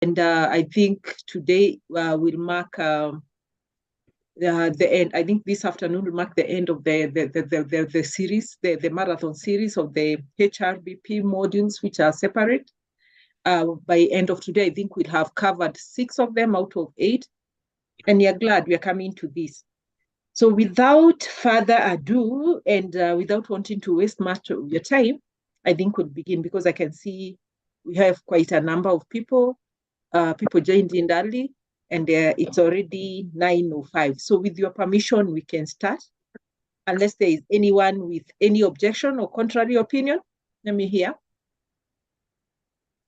And I think today will mark the end. I think this afternoon will mark the end of the series, the marathon series of the HRBP modules, which are separate. By end of today, I think we'll have covered 6 of them out of 8. And you're glad we are coming to this. So without further ado, and without wanting to waste much of your time, I think we'll begin, because I can see we have quite a number of people. People joined in early, and it's already 9:05. So with your permission, we can start, unless there is anyone with any objection or contrary opinion. Let me hear.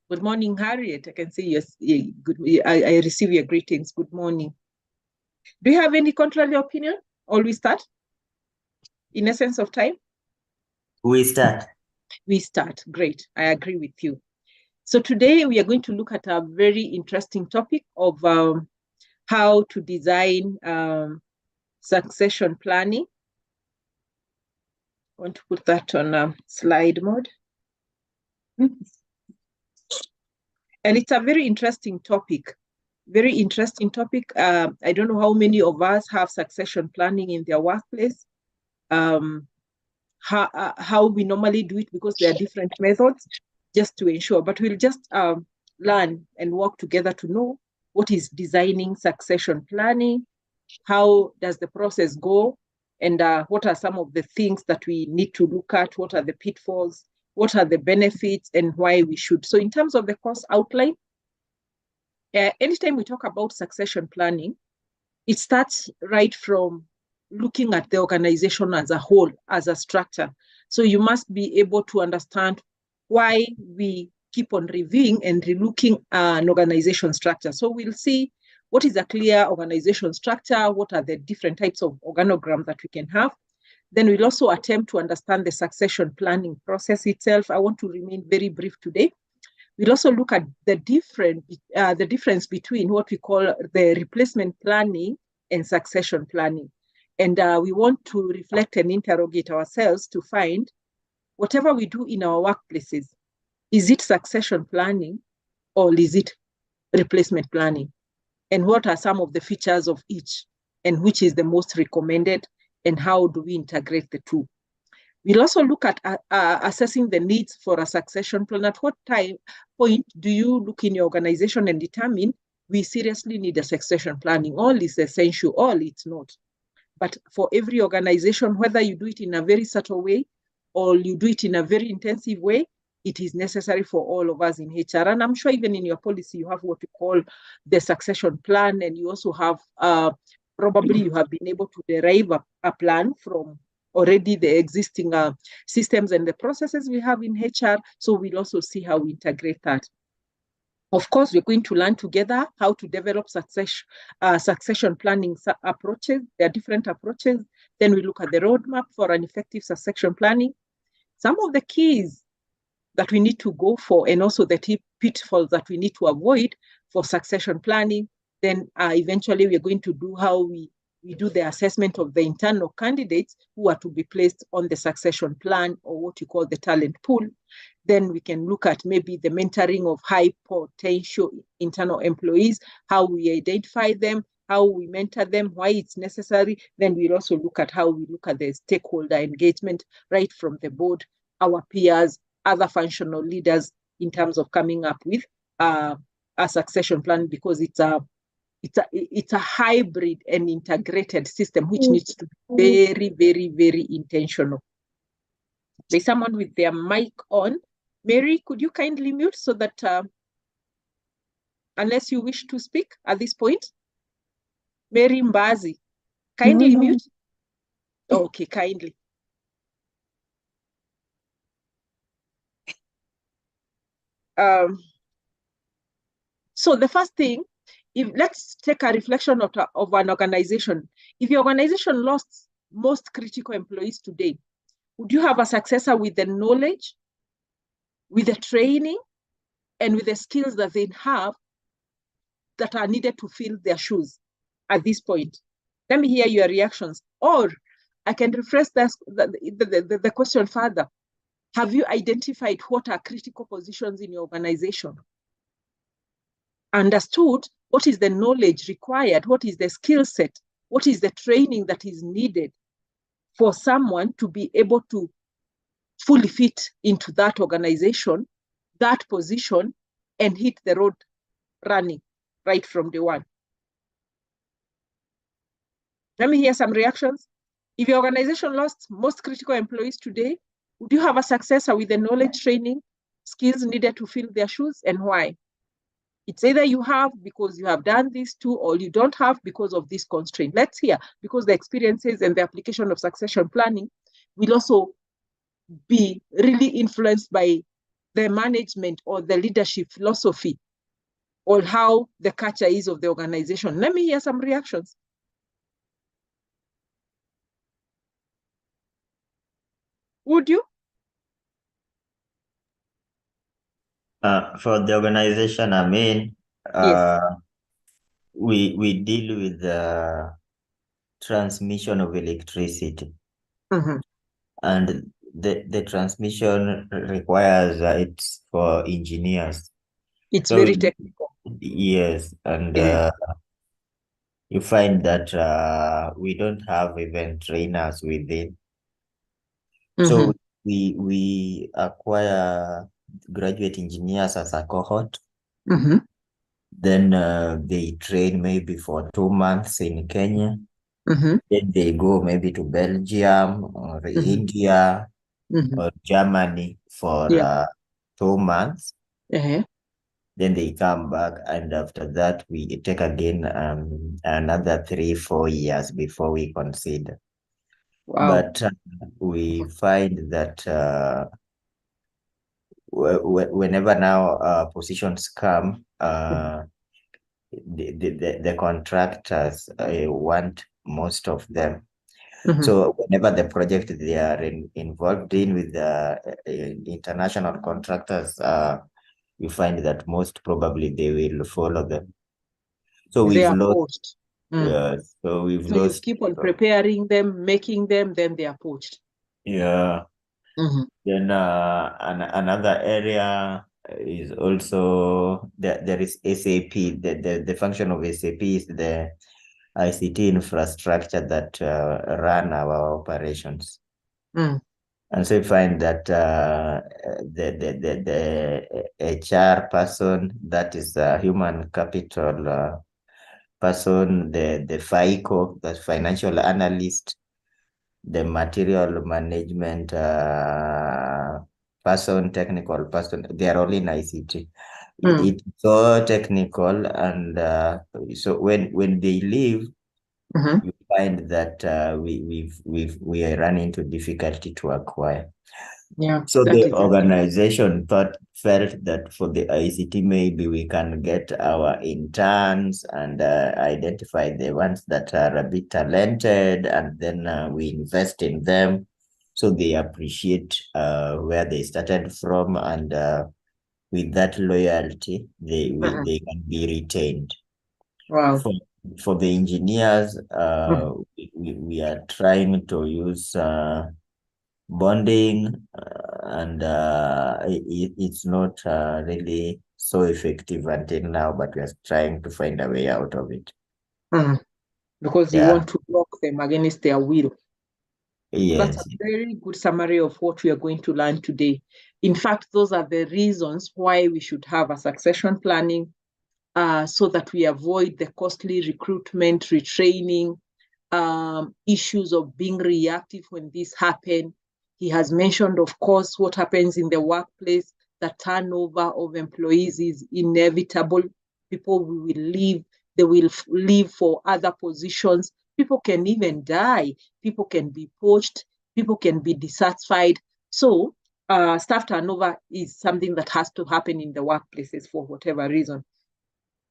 Good morning, Harriet. I can see yes. Good. I receive your greetings. Good morning. Do you have any contrary opinion? Or we start? In essence of time? We start. We start. Great. I agree with you. So today we are going to look at a very interesting topic of how to design succession planning. I want to put that on slide mode. And it's a very interesting topic. Very interesting topic. I don't know how many of us have succession planning in their workplace. How we normally do it, because there are different methods, just to ensure. But we'll just learn and work together to know what is designing succession planning, how does the process go, and what are some of the things that we need to look at, what are the pitfalls, what are the benefits, and why we should. So in terms of the course outline, anytime we talk about succession planning, it starts right from looking at the organization as a whole, as a structure. So you must be able to understand why we keep on reviewing and relooking an organization structure. So we'll see what is a clear organization structure, what are the different types of organograms that we can have. Then we'll also attempt to understand the succession planning process itself. I want to remain very brief today. We'll also look at the difference between what we call the replacement planning and succession planning. And we want to reflect and interrogate ourselves to find whatever we do in our workplaces, is it succession planning or is it replacement planning? And what are some of the features of each, and which is the most recommended, and how do we integrate the two? We'll also look at assessing the needs for a succession plan. At what point do you look in your organization and determine we seriously need a succession planning? All is essential, all it's not. But for every organization, whether you do it in a very subtle way or you do it in a very intensive way, it is necessary for all of us in HR. And I'm sure even in your policy, you have what you call the succession plan, and you also have, probably you have been able to derive a plan from already the existing systems and the processes we have in HR. So we'll also see how we integrate that. Of course, we're going to learn together how to develop succession planning approaches. There are different approaches. Then we look at the roadmap for an effective succession planning. Some of the keys that we need to go for, and also the pitfalls that we need to avoid for succession planning. Then eventually we're going to do how we do the assessment of the internal candidates who are to be placed on the succession plan, or what you call the talent pool. Then we can look at maybe the mentoring of high potential internal employees, how we identify them, how we mentor them, why it's necessary. Then we'll also look at how we look at the stakeholder engagement, right from the board, our peers, other functional leaders, in terms of coming up with a succession plan, because it's a hybrid and integrated system which needs to be very, very, very intentional. There's someone with their mic on. Mary, could you kindly mute so that, unless you wish to speak at this point? Mary Mbazi, kindly mute. Oh, okay, kindly. So the first thing, let's take a reflection of an organization. If your organization lost most critical employees today, would you have a successor with the knowledge, with the training, and with the skills that they have that are needed to fill their shoes at this point? Let me hear your reactions. Or I can rephrase the question further. Have you identified what are critical positions in your organization? understood what is the knowledge required, what is the skill set, what is the training that is needed for someone to be able to fully fit into that organization, that position, and hit the road running right from day one. Let me hear some reactions. If your organization lost most critical employees today, would you have a successor with the knowledge, training, skills needed to fill their shoes, and why? It's either you have because you have done this too, or you don't have because of this constraint. Let's hear, because the experiences and the application of succession planning will also be really influenced by the management or the leadership philosophy or how the culture is of the organization. Let me hear some reactions. Would you? For the organization I'm in, Yes. we deal with the transmission of electricity. Mm-hmm. And the transmission requires it's for engineers. It's So very technical. yes, and Yeah. you find that we don't have even trainers within. So we acquire graduate engineers as a cohort. Mm-hmm. Then they train maybe for 2 months in Kenya. Mm-hmm. Then they go maybe to Belgium or India or Germany for Yeah. 2 months. Uh-huh. Then they come back, and after that we take again another 3-4 years before we consider. Wow. But we find that whenever now positions come, the contractors want most of them. Mm-hmm. So whenever the project they are involved in with the international contractors, you find that most probably they will follow them. So They we've are lost. poached. So we've So you lost. keep on preparing them, making them, then they are poached. Yeah. Then another area is also there is SAP. The function of SAP is the ICT infrastructure that run our operations. And so you find that the HR person, that is a human capital person, the FICO, the financial analyst, the material management person, technical person, they are all in ICT. It's so technical, and so when they leave, you find that we run into difficulty to acquire. Yeah. So the organization felt that for the ICT, maybe we can get our interns and identify the ones that are a bit talented, and then we invest in them, so they appreciate where they started from, and with that loyalty, they can be retained. Wow. For the engineers, we are trying to use bonding, and it's not really so effective until now, but we are trying to find a way out of it. Because you want to block them against their will. Yes. That's a very good summary of what we are going to learn today. In fact, those are the reasons why we should have a succession planning, so that we avoid the costly recruitment, retraining, issues of being reactive when this happen. He has mentioned, of course, what happens in the workplace. The turnover of employees is inevitable. People will leave. They will leave for other positions. People can even die. People can be poached. People can be dissatisfied. So staff turnover is something that has to happen in the workplaces for whatever reason.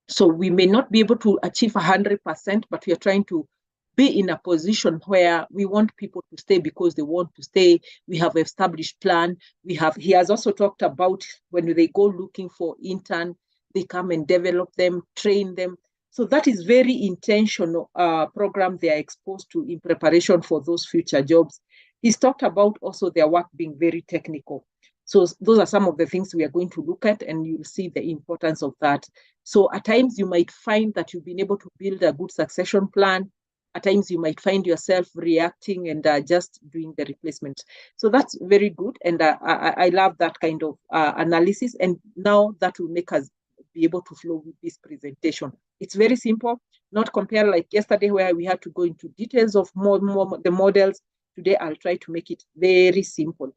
So we may not be able to achieve 100%, but we are trying to be in a position where we want people to stay because they want to stay. We have established plan. He has also talked about when they go looking for intern, they come and develop them, train them. So that is very intentional program they are exposed to in preparation for those future jobs. He's talked about also their work being very technical. So those are some of the things we are going to look at, and you'll see the importance of that. So at times you might find that you've been able to build a good succession plan. At times you might find yourself reacting and just doing the replacement. So that's very good. And I love that kind of analysis. And now that will make us be able to flow with this presentation. It's very simple, not compare like yesterday where we had to go into details of more the models. Today, I'll try to make it very simple.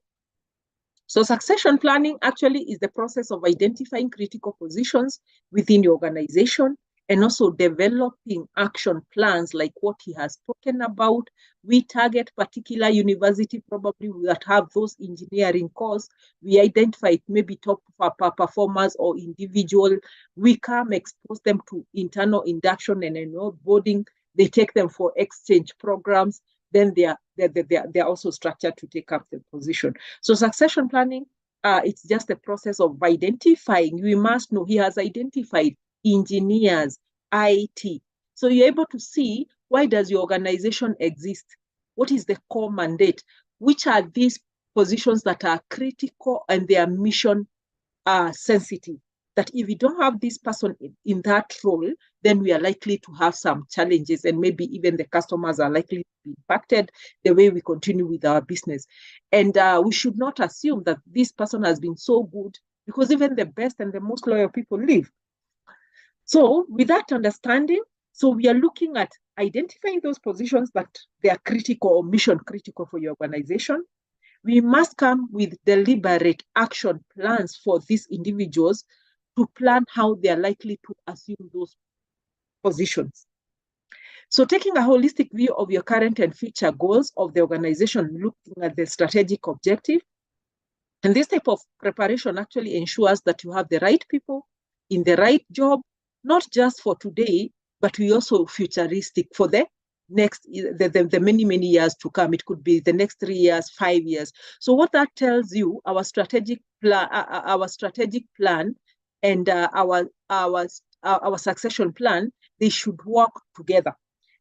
So succession planning actually is the process of identifying critical positions within your organization and also developing action plans like what he has spoken about. We target particular university probably that have those engineering courses. We identify maybe top performers or individual. We come expose them to internal induction and onboarding. They take them for exchange programs. Then they're also structured to take up the position. So succession planning, it's just a process of identifying. We must know he has identified engineers, IT. So you're able to see, why does your organization exist? What is the core mandate? Which are these positions that are critical and they are mission sensitive? That if we don't have this person in that role, then we are likely to have some challenges, and maybe even the customers are likely to be impacted the way we continue with our business. And we should not assume that this person has been so good, because even the best and the most loyal people leave. So with that understanding, so we are looking at identifying those positions that they are critical or mission critical for your organization. We must come with deliberate action plans for these individuals to plan how they are likely to assume those positions. So taking a holistic view of your current and future goals of the organization, looking at the strategic objective. And this type of preparation actually ensures that you have the right people in the right job, not just for today, but we also futuristic for the next, the many, many years to come. It could be the next 3 years, 5 years. So what that tells you, our strategic plan and our succession plan, they should work together.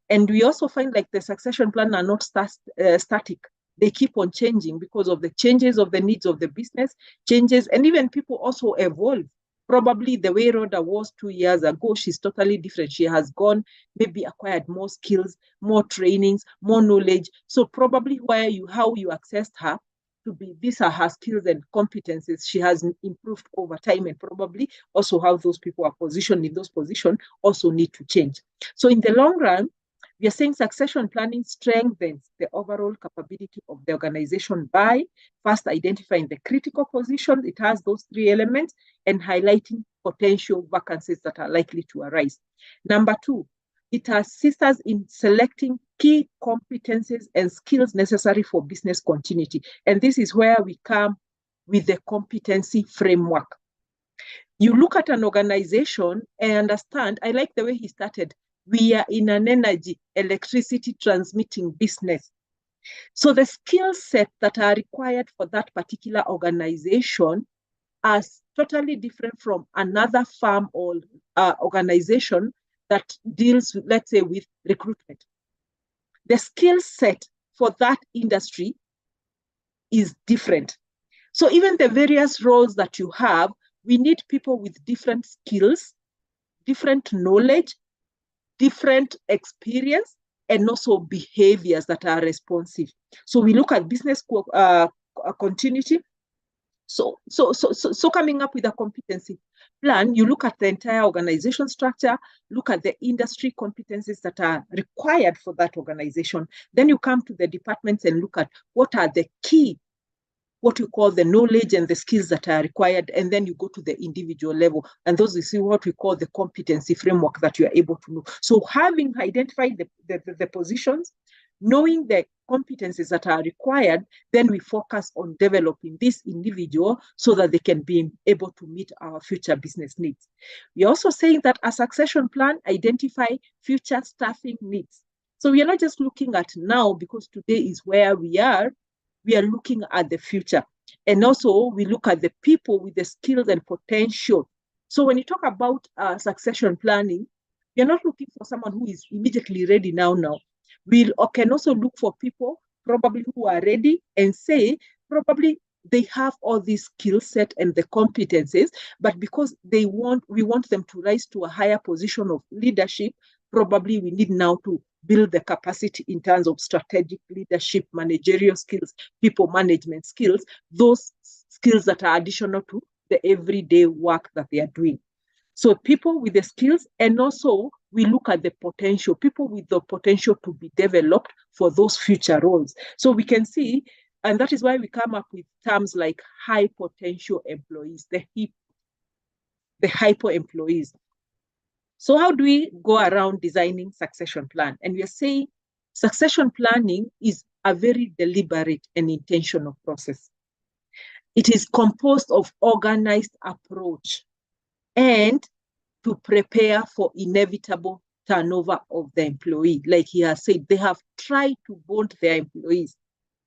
And we also find like the succession plan are not static. They keep on changing because of the changes of the needs of the business, changes, and even people also evolve. Probably the way Rhoda was 2 years ago, she's totally different. She has gone, maybe acquired more skills, more trainings, more knowledge. So probably how you accessed her to be, these are her skills and competencies. She has improved over time, and probably also how those people are positioned in those positions also need to change. So in the long run, we are saying succession planning strengthens the overall capability of the organization by first identifying the critical positions. It has those 3 elements, and highlighting potential vacancies that are likely to arise. Number 2, it assists us in selecting key competencies and skills necessary for business continuity. And this is where we come with the competency framework. You look at an organization and understand, I like the way he started, we are in an electricity transmitting business. So the skill set that are required for that particular organization are totally different from another firm or organization that deals with, let's say, with recruitment. The skill set for that industry is different. So even the various roles that you have, we need people with different skills, different knowledge, different experience, and also behaviors that are responsive. So we look at business continuity. So coming up with a competency plan, you look at the entire organization structure, look at the industry competencies that are required for that organization. Then you come to the departments and look at what are the key, what we call the knowledge and the skills that are required, and then you go to the individual level, and those is what we call the competency framework that you are able to know. So having identified the positions, knowing the competencies that are required, then we focus on developing this individual so that they can be able to meet our future business needs. We're also saying that a succession plan identify future staffing needs. So we are not just looking at now, because today is where we are looking at the future. And also we look at the people with the skills and potential. So when you talk about succession planning, you're not looking for someone who is immediately ready now. We can also look for people probably who are ready, and say probably they have all these skill set and the competencies, but because we want them to rise to a higher position of leadership, probably we need now to build the capacity in terms of strategic leadership, managerial skills, people management skills, those skills that are additional to the everyday work that they are doing. So people with the skills, and also we look at the potential, people with the potential to be developed for those future roles. So we can see, and that is why we come up with terms like high potential employees, the hyper employees. So how do we go around designing succession plan? And we are saying succession planning is a very deliberate and intentional process. It is composed of organized approach and to prepare for inevitable turnover of the employee. Like he has said, they have tried to bond their employees,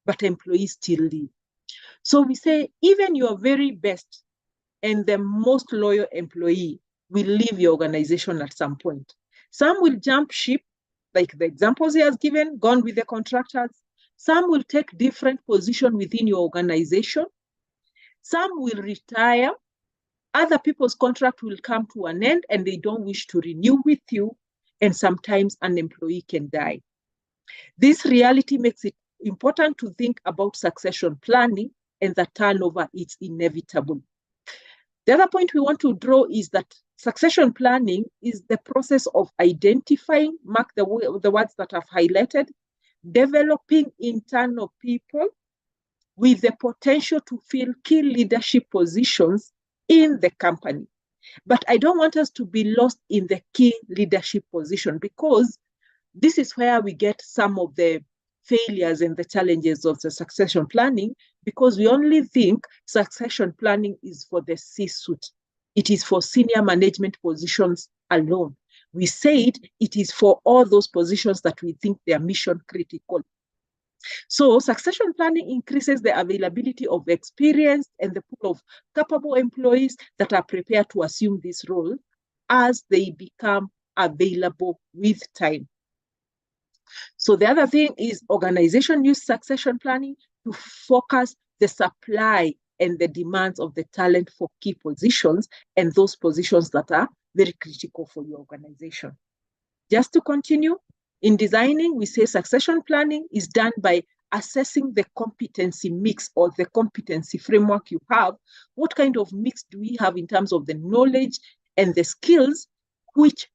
but employees still leave. So we say, even your very best and the most loyal employee will leave your organization at some point. Some will jump ship, like the examples he has given, gone with the contractors. Some will take different position within your organization. Some will retire. Other people's contract will come to an end and they don't wish to renew with you. And sometimes an employee can die. This reality makes it important to think about succession planning, and the turnover is inevitable. The other point we want to draw is that succession planning is the process of identifying, mark the words that I've highlighted, developing internal people with the potential to fill key leadership positions in the company. But I don't want us to be lost in the key leadership position, because this is where we get some of the failures and the challenges of the succession planning, because we only think succession planning is for the C-suite. It is for senior management positions alone. We said it is for all those positions that we think they are mission critical. So succession planning increases the availability of experienced and the pool of capable employees that are prepared to assume this role as they become available with time. So the other thing is organization use succession planning to focus the supply and the demands of the talent for key positions and those positions that are very critical for your organization. Just to continue, in designing, we say succession planning is done by assessing the competency mix or the competency framework you have. What kind of mix do we have in terms of the knowledge and the skills, which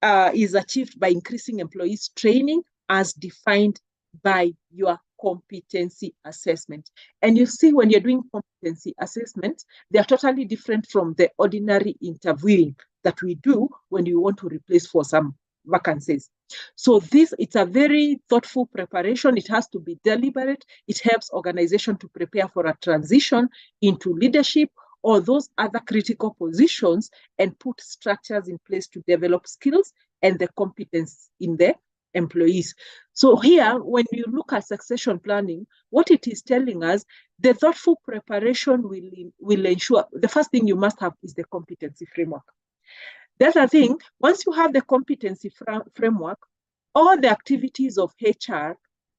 is achieved by increasing employees' training as defined by your competency assessment. And you see, when you're doing competency assessment, they are totally different from the ordinary interviewing that we do when you want to replace for some vacancies. So it's a very thoughtful preparation. It has to be deliberate. It helps organization to prepare for a transition into leadership or those other critical positions and put structures in place to develop skills and the competence in the employees. So here, when you look at succession planning, what it is telling us, the thoughtful preparation will ensure, the first thing you must have is the competency framework. The other thing, once you have the competency framework, all the activities of HR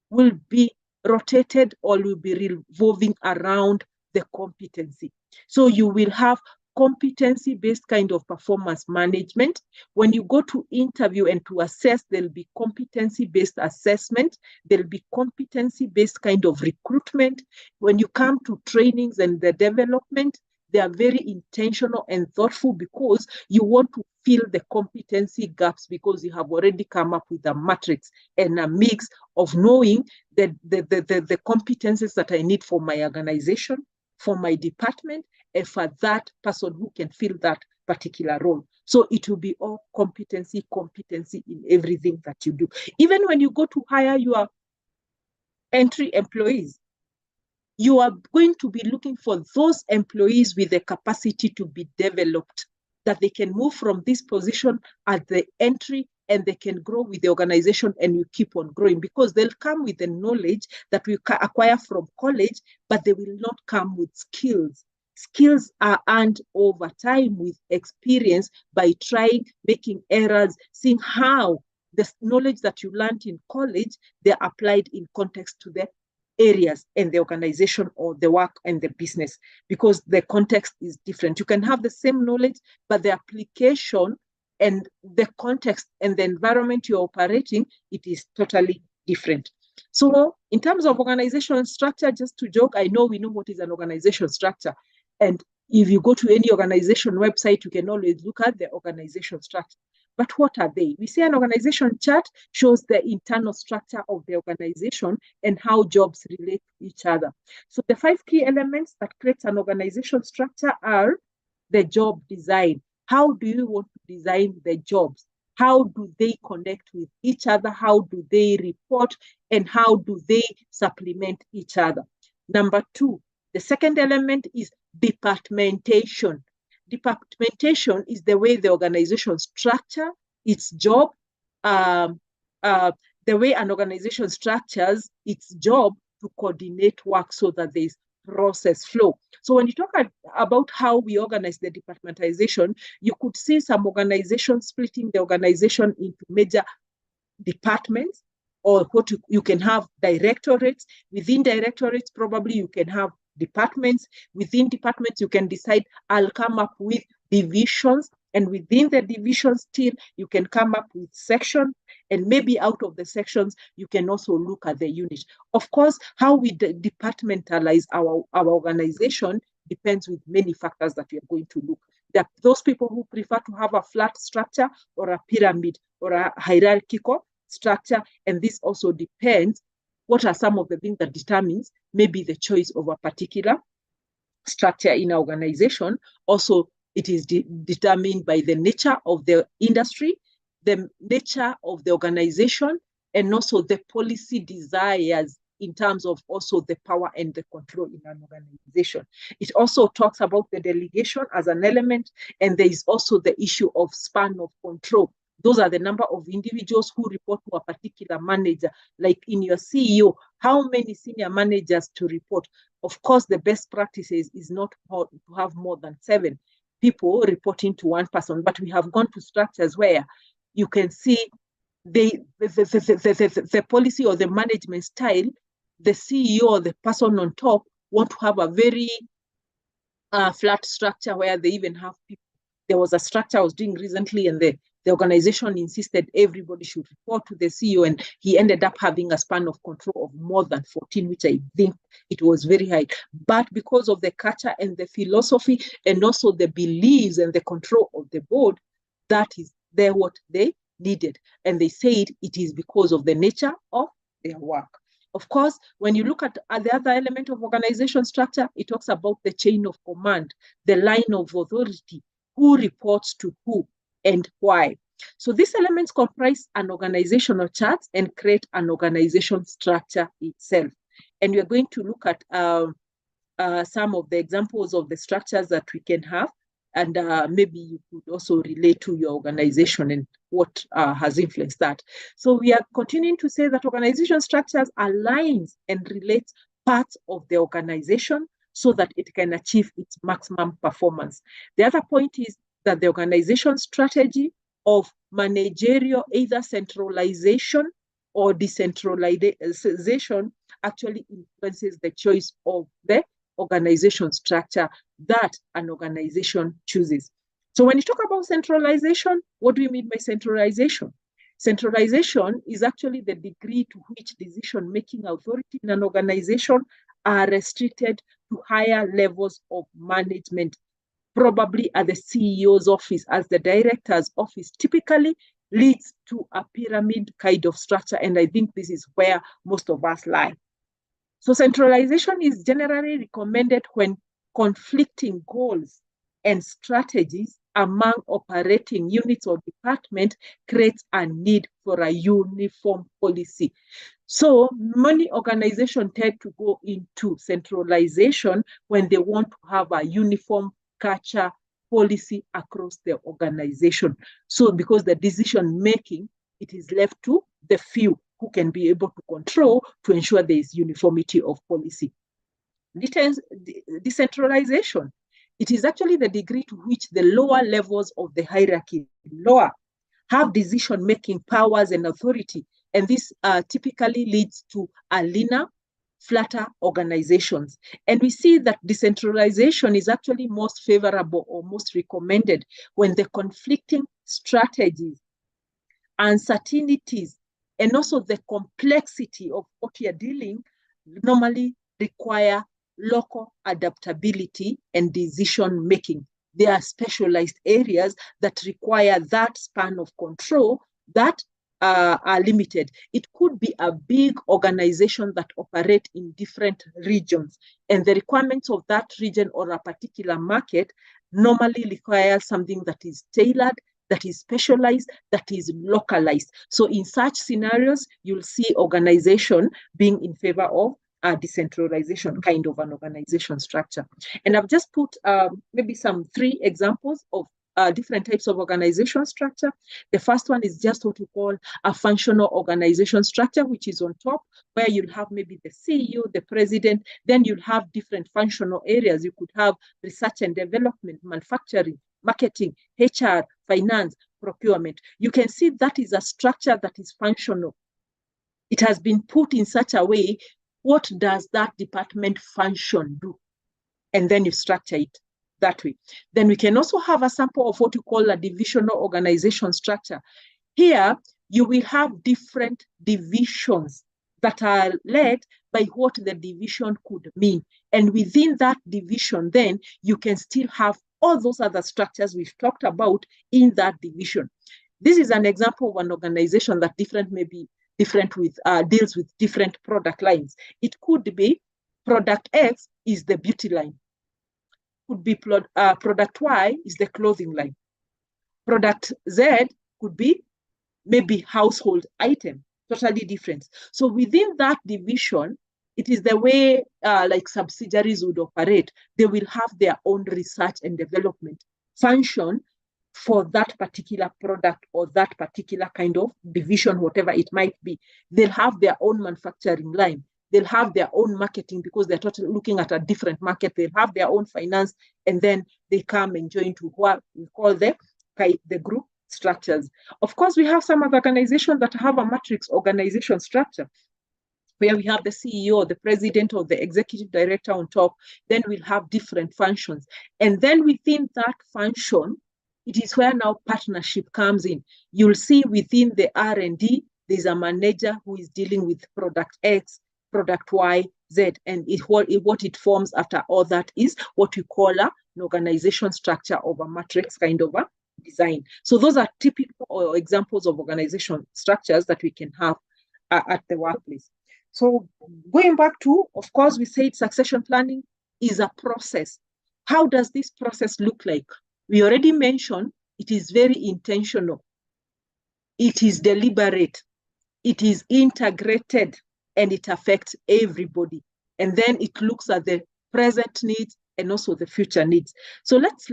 will be rotated or will be revolving around the competency. So you will have competency-based kind of performance management. When you go to interview and to assess, there'll be competency-based assessment. There'll be competency-based kind of recruitment. When you come to trainings and the development, they are very intentional and thoughtful because you want to fill the competency gaps because you have already come up with a matrix and a mix of knowing the competencies that I need for my organization, for my department, and for that person who can fill that particular role. So it will be all competency in everything that you do. Even when you go to hire your entry employees, you are going to be looking for those employees with the capacity to be developed, that they can move from this position at the entry and they can grow with the organization and you keep on growing, because they'll come with the knowledge that we acquire from college, but they will not come with skills. Skills are earned over time with experience by trying, making errors, seeing how the knowledge that you learned in college, they're applied in context to the areas and the organization or the work and the business, because the context is different. You can have the same knowledge, but the application and the context and the environment you're operating, it is totally different. So in terms of organizational structure, just to joke, I know we know what is an organizational structure. And if you go to any organization website, you can always look at the organization structure. But what are they? We say an organization chart shows the internal structure of the organization and how jobs relate to each other. So the 5 key elements that create an organization structure are the job design. How do you want to design the jobs? How do they connect with each other? How do they report? And how do they supplement each other? Number 2, the second element is departmentation. Departmentation is the way the organization structure its job, the way an organization structures its job to coordinate work so that there is process flow. So when you talk about how we organize the departmentization, you could see some organizations splitting the organization into major departments, or what you can have directorates. Within directorates, probably you can have departments. Within departments, you can decide, I'll come up with divisions. And within the divisions still, you can come up with sections. And maybe out of the sections, you can also look at the unit. Of course, how we departmentalize our organization depends with many factors that we are going to look. There are those people who prefer to have a flat structure or a pyramid or a hierarchical structure. And this also depends what are some of the things that determines maybe the choice of a particular structure in an organization. Also, it is determined by the nature of the industry, the nature of the organization, and also the policy desires in terms of also the power and the control in an organization. It also talks about the delegation as an element, and there is also the issue of span of control. Those are the number of individuals who report to a particular manager. Like in your CEO, how many senior managers to report? Of course, the best practices is not to have more than 7 people reporting to one person, but we have gone to structures where you can see the policy or the management style, the CEO or the person on top want to have a very flat structure where they even have people. There was a structure I was doing recently, and the organization insisted everybody should report to the CEO, and he ended up having a span of control of more than 14, which I think it was very high. But because of the culture and the philosophy and also the beliefs and the control of the board, that is what they needed. And they said it is because of the nature of their work. Of course, when you look at the other element of organization structure, it talks about the chain of command, the line of authority, who reports to who and why. So these elements comprise an organizational chart and create an organization structure itself. And we're going to look at some of the examples of the structures that we can have, and maybe you could also relate to your organization and what has influenced that. So we are continuing to say that organization structures aligns and relates parts of the organization so that it can achieve its maximum performance. The other point is that the organization strategy of managerial, either centralization or decentralization, actually influences the choice of the organization structure that an organization chooses. So when you talk about centralization, what do we mean by centralization? Centralization is actually the degree to which decision-making authority in an organization are restricted to higher levels of management, probably at the CEO's office, as the director's office typically leads to a pyramid kind of structure. And I think this is where most of us lie. So centralization is generally recommended when conflicting goals and strategies among operating units or departments creates a need for a uniform policy. So many organizations tend to go into centralization when they want to have a uniform culture policy across the organization. So because the decision making, it is left to the few who can be able to control to ensure there is uniformity of policy. Decentralization, it is actually the degree to which the lower levels of the hierarchy have decision-making powers and authority. And this typically leads to a leaner flatter organizations. And we see that decentralization is actually most favorable or most recommended when the conflicting strategies, uncertainties, and also the complexity of what you're dealing normally require local adaptability and decision making. There are specialized areas that require that span of control that are limited. It could be a big organization that operates in different regions, and the requirements of that region or a particular market normally require something that is tailored, that is specialized, that is localized. So in such scenarios, you'll see organization being in favor of a decentralization kind of an organization structure. And I've just put maybe some 3 examples of different types of organization structure. The first one is just what we call a functional organization structure, which is on top, where you'll have maybe the CEO, the president, then you'll have different functional areas. You could have research and development, manufacturing, marketing, HR, finance, procurement. You can see that is a structure that is functional. It has been put in such a way, what does that department function do? And then you structure it that way. Then we can also have a sample of what you call a divisional organization structure. Here, you will have different divisions that are led by what the division could mean. And within that division, then you can still have all those other structures we've talked about in that division. This is an example of an organization that maybe different with deals with different product lines. It could be product X is the beauty line. Could be product Y is the clothing line. Product Z could be maybe household item, totally different. So within that division, it is the way like subsidiaries would operate. They will have their own research and development function for that particular product or that particular kind of division, whatever it might be. They'll have their own manufacturing line. They'll have their own marketing because they're totally looking at a different market. They'll have their own finance, and then they come and join to what we call the group structures. Of course, we have some other organizations that have a matrix organization structure, where we have the CEO, the president, or the executive director on top. Then we'll have different functions. And then within that function, it is where now partnership comes in. You'll see within the R&D, there's a manager who is dealing with product X, product Y, Z, and what it forms after all that is what we call an organization structure of a matrix kind of a design. So those are typical examples of organization structures that we can have at the workplace. So going back to, of course, we said succession planning is a process. How does this process look like? We already mentioned it is very intentional. It is deliberate. It is integrated, and it affects everybody. And then it looks at the present needs and also the future needs. So let's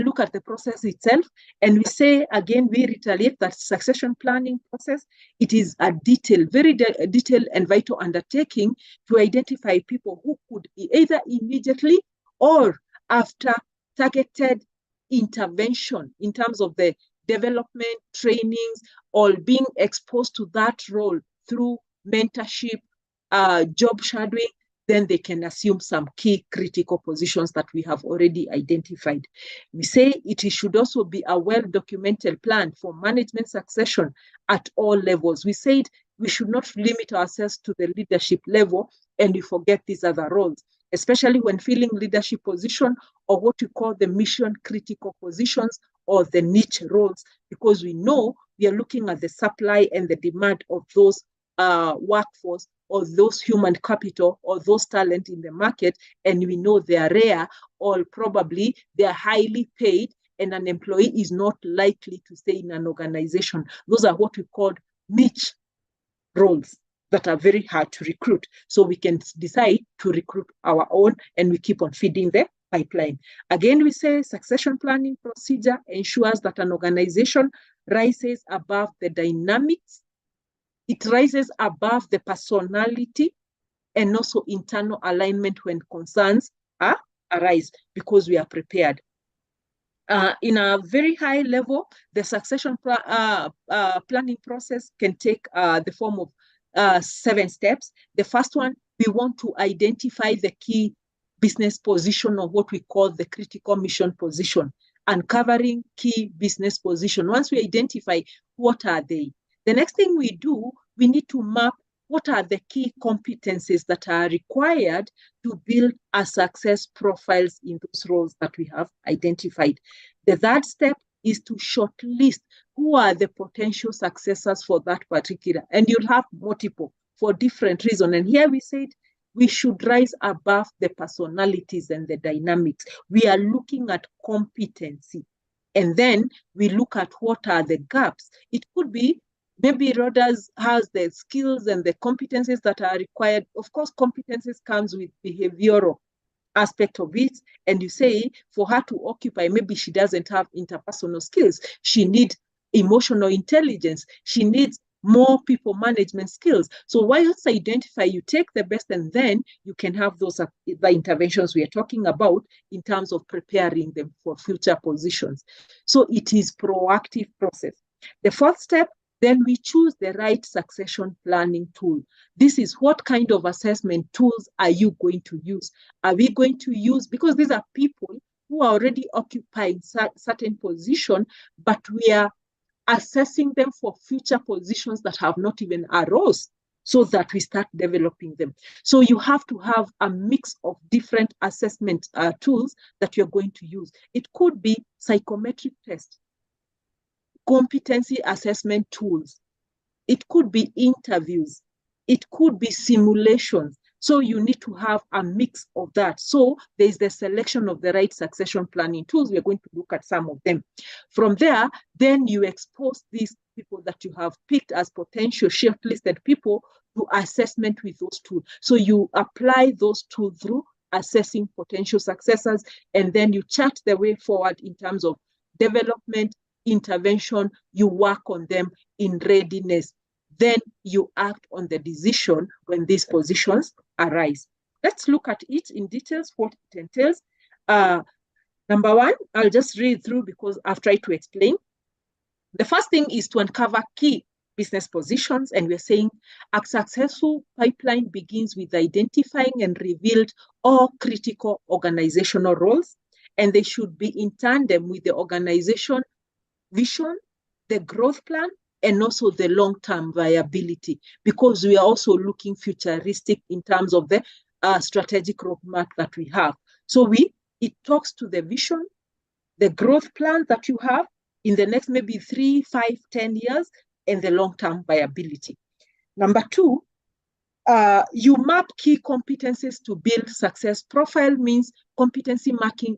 look at the process itself. And we say, again, we reiterate that succession planning process, it is a very detailed and vital undertaking to identify people who could either immediately or after targeted intervention in terms of the development, trainings, or being exposed to that role through mentorship, job shadowing, then they can assume some key critical positions that we have already identified. We say it should also be a well-documented plan for management succession at all levels. We said we should not limit ourselves to the leadership level and we forget these other roles, especially when filling leadership position or what we call the mission critical positions or the niche roles, because we know we are looking at the supply and the demand of those workforce or those human capital or those talent in the market, and we know they are rare or probably they are highly paid, and an employee is not likely to stay in an organization. Those are what we call niche roles that are very hard to recruit. So we can decide to recruit our own and we keep on feeding the pipeline. Again, we say succession planning procedure ensures that an organization rises above the dynamics. It rises above the personality and also internal alignment when concerns arise, because we are prepared. In a very high level, the succession planning process can take the form of 7 steps. The first one we want to identify the key business position of what we call the critical mission position, uncovering key business position. Once we identify what are they, the next thing we do, we need to map what are the key competencies that are required to build a success profiles in those roles that we have identified. The third step is to shortlist who are the potential successors for that particular, and you'll have multiple for different reasons. And here we said we should rise above the personalities and the dynamics. We are looking at competency. And then we look at what are the gaps. It could be maybe Rhoda's has the skills and the competencies that are required. Of course, competencies comes with behavioral aspect of it. And you say for her to occupy, maybe she doesn't have interpersonal skills. She needs emotional intelligence. She needs more people management skills. So once identify, you take the best, and then you can have those the interventions we are talking about in terms of preparing them for future positions. So it is proactive process. The fourth step, then we choose the right succession planning tool. This is what kind of assessment tools are you going to use? Are we going to use, because these are people who are already occupying certain position, but we are assessing them for future positions that have not even arose, so that we start developing them. So you have to have a mix of different assessment tools that you're going to use. It could be psychometric tests, competency assessment tools. It could be interviews. It could be simulations. So you need to have a mix of that. So there's the selection of the right succession planning tools. We're going to look at some of them. From there, then you expose these people that you have picked as potential shortlisted people to assessment with those tools. So you apply those tools through assessing potential successors, and then you chart the way forward in terms of development, intervention. You work on them in readiness. Then you act on the decision when these positions arise. Let's look at it in details, what it entails. Number one, I'll just read through because I've tried to explain. The first thing is to uncover key business positions, and we're saying a successful pipeline begins with identifying and revealed all critical organizational roles, and they should be in tandem with the organization vision, the growth plan, and also the long-term viability, because we are also looking futuristic in terms of the strategic roadmap that we have. So it talks to the vision, the growth plan that you have in the next maybe 3, 5, 10 years, and the long-term viability. Number two, you map key competencies to build success profile. Means competency mapping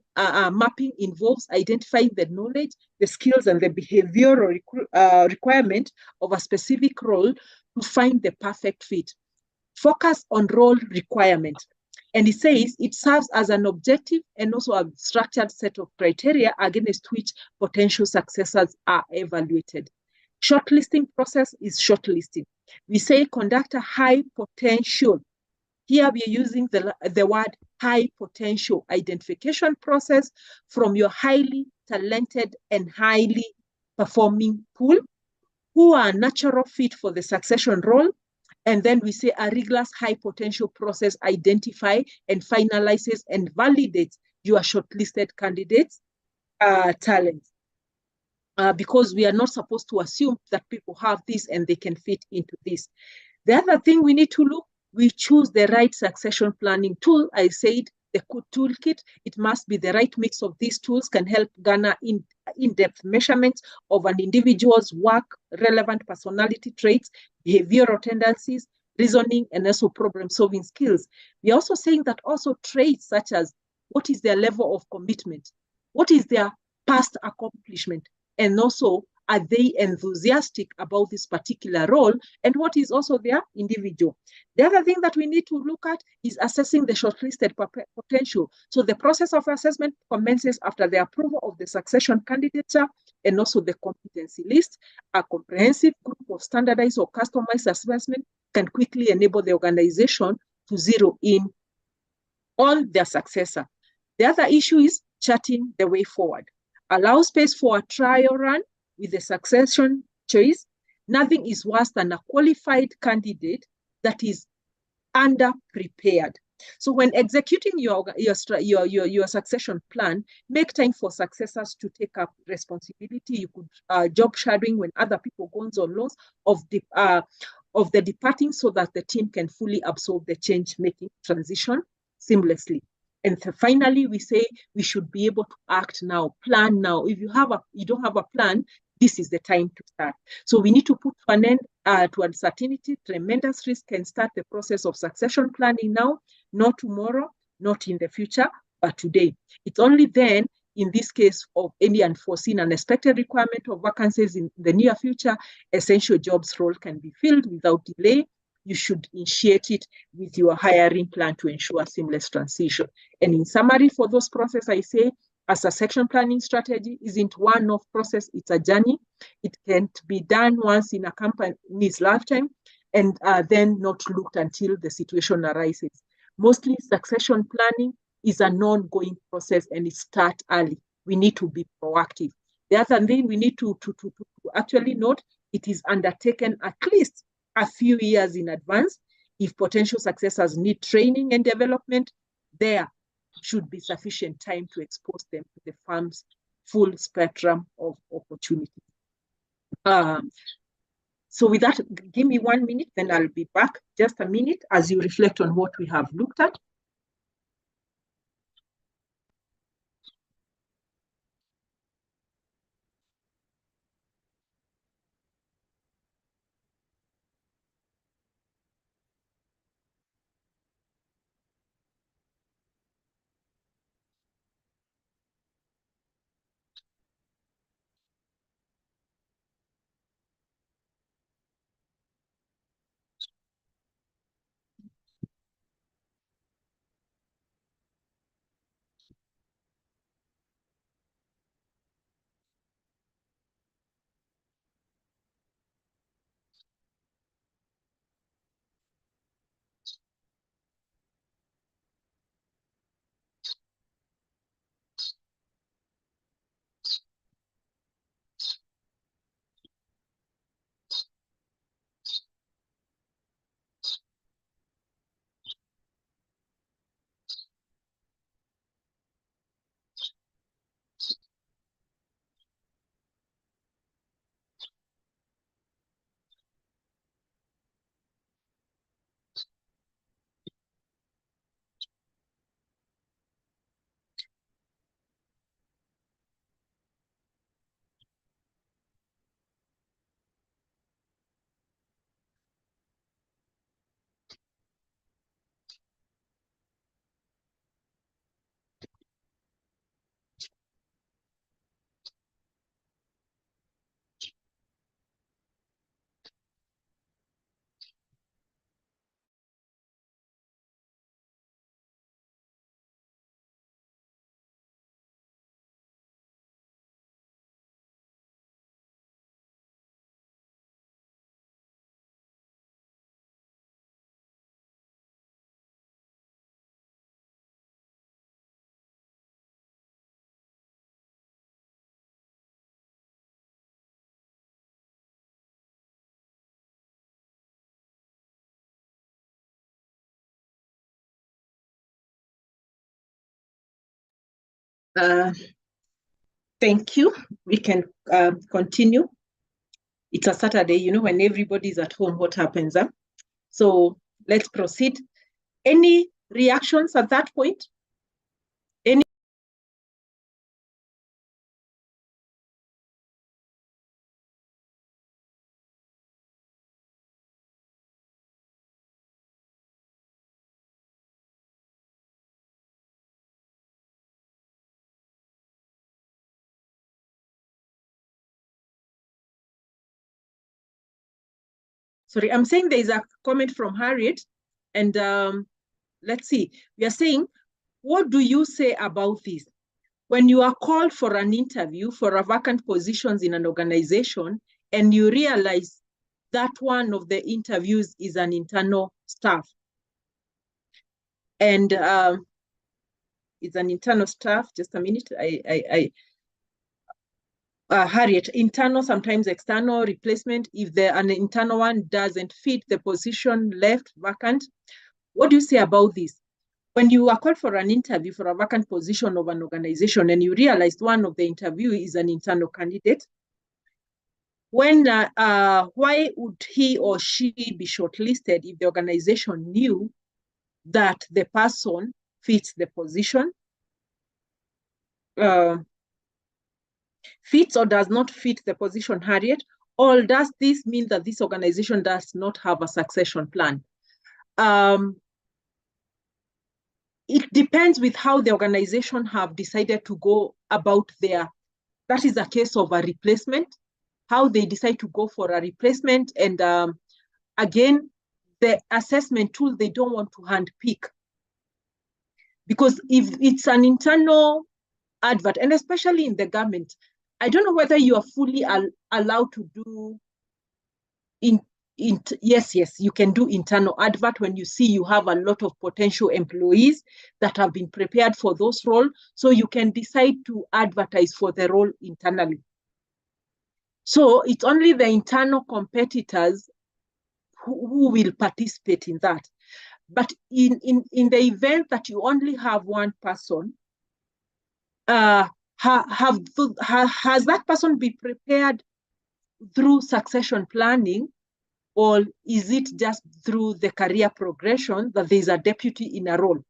involves identifying the knowledge, the skills, and the behavioral requirement of a specific role to find the perfect fit. Focus on role requirement. And it says it serves as an objective and also a structured set of criteria against which potential successors are evaluated. Shortlisting process is shortlisting. We say conduct a high potential. Here we are using the word high potential identification process from your highly talented and highly performing pool who are natural fit for the succession role. And then we say a rigorous high potential process identify and finalizes and validates your shortlisted candidates' talents. Because we are not supposed to assume that people have this and they can fit into this. The other thing we need to look, we choose the right succession planning tool. I said the toolkit, it must be the right mix of these tools can help garner in-depth measurements of an individual's work, relevant personality traits, behavioral tendencies, reasoning, and also problem-solving skills. We're also saying that also traits such as what is their level of commitment, what is their past accomplishment, and also are they enthusiastic about this particular role, and what is also their individual. The other thing that we need to look at is assessing the shortlisted potential. So the process of assessment commences after the approval of the succession candidature and also the competency list. A comprehensive group of standardized or customized assessment can quickly enable the organization to zero in on their successor. The other issue is charting the way forward. Allow space for a trial run with the succession choice. Nothing is worse than a qualified candidate that is underprepared. So when executing your succession plan, make time for successors to take up responsibility. You could job shadowing when other people go on loans of the departing, so that the team can fully absorb the change-making transition seamlessly. And finally, we say we should be able to act now, plan now. If you don't have a plan, this is the time to start. So we need to put an end to uncertainty, tremendous risk, and start the process of succession planning now, not tomorrow, not in the future, but today. It's only then, in this case of any unforeseen, unexpected requirement of vacancies in the near future, essential jobs role can be filled without delay. You should initiate it with your hiring plan to ensure seamless transition. And in summary, for those process, I say, as a succession planning strategy isn't one-off process, it's a journey. It can't be done once in a company's lifetime and then not looked until the situation arises. Mostly succession planning is an ongoing process and it starts early. We need to be proactive. The other thing we need to actually note, it is undertaken at least a few years in advance. If potential successors need training and development, there should be sufficient time to expose them to the firm's full spectrum of opportunities. So with that, give me 1 minute, then I'll be back. Just a minute as you reflect on what we have looked at. Thank you. We can continue. It's a Saturday, you know, when everybody's at home, what happens? Huh? So let's proceed. Any reactions at that point? Any? Sorry, I'm saying there is a comment from Harriet, and let's see. We are saying, what do you say about this? When you are called for an interview for a vacant positions in an organization and you realize that one of the interviews is an internal staff, and it's an internal staff, just a minute, Harriet, internal, sometimes external replacement. If an internal one doesn't fit the position left vacant, What do you say about this? When you are called for an interview for a vacant position of an organization and you realized one of the interviewees is an internal candidate, why would he or she be shortlisted if the organization knew that the person fits the position, fits or does not fit the position, Harriet? Or does this mean that this organization does not have a succession plan? It depends with how the organization have decided to go about that is a case of a replacement, how they decide to go for a replacement. And again, the assessment tool, they don't want to handpick. Because if it's an internal advert, and especially in the government, I don't know whether you are fully allowed to do yes, you can do internal advert when you see you have a lot of potential employees that have been prepared for those roles. So you can decide to advertise for the role internally. So it's only the internal competitors who will participate in that. But in the event that you only have one person, has that person been prepared through succession planning, or is it just through the career progression that there's a deputy in a role?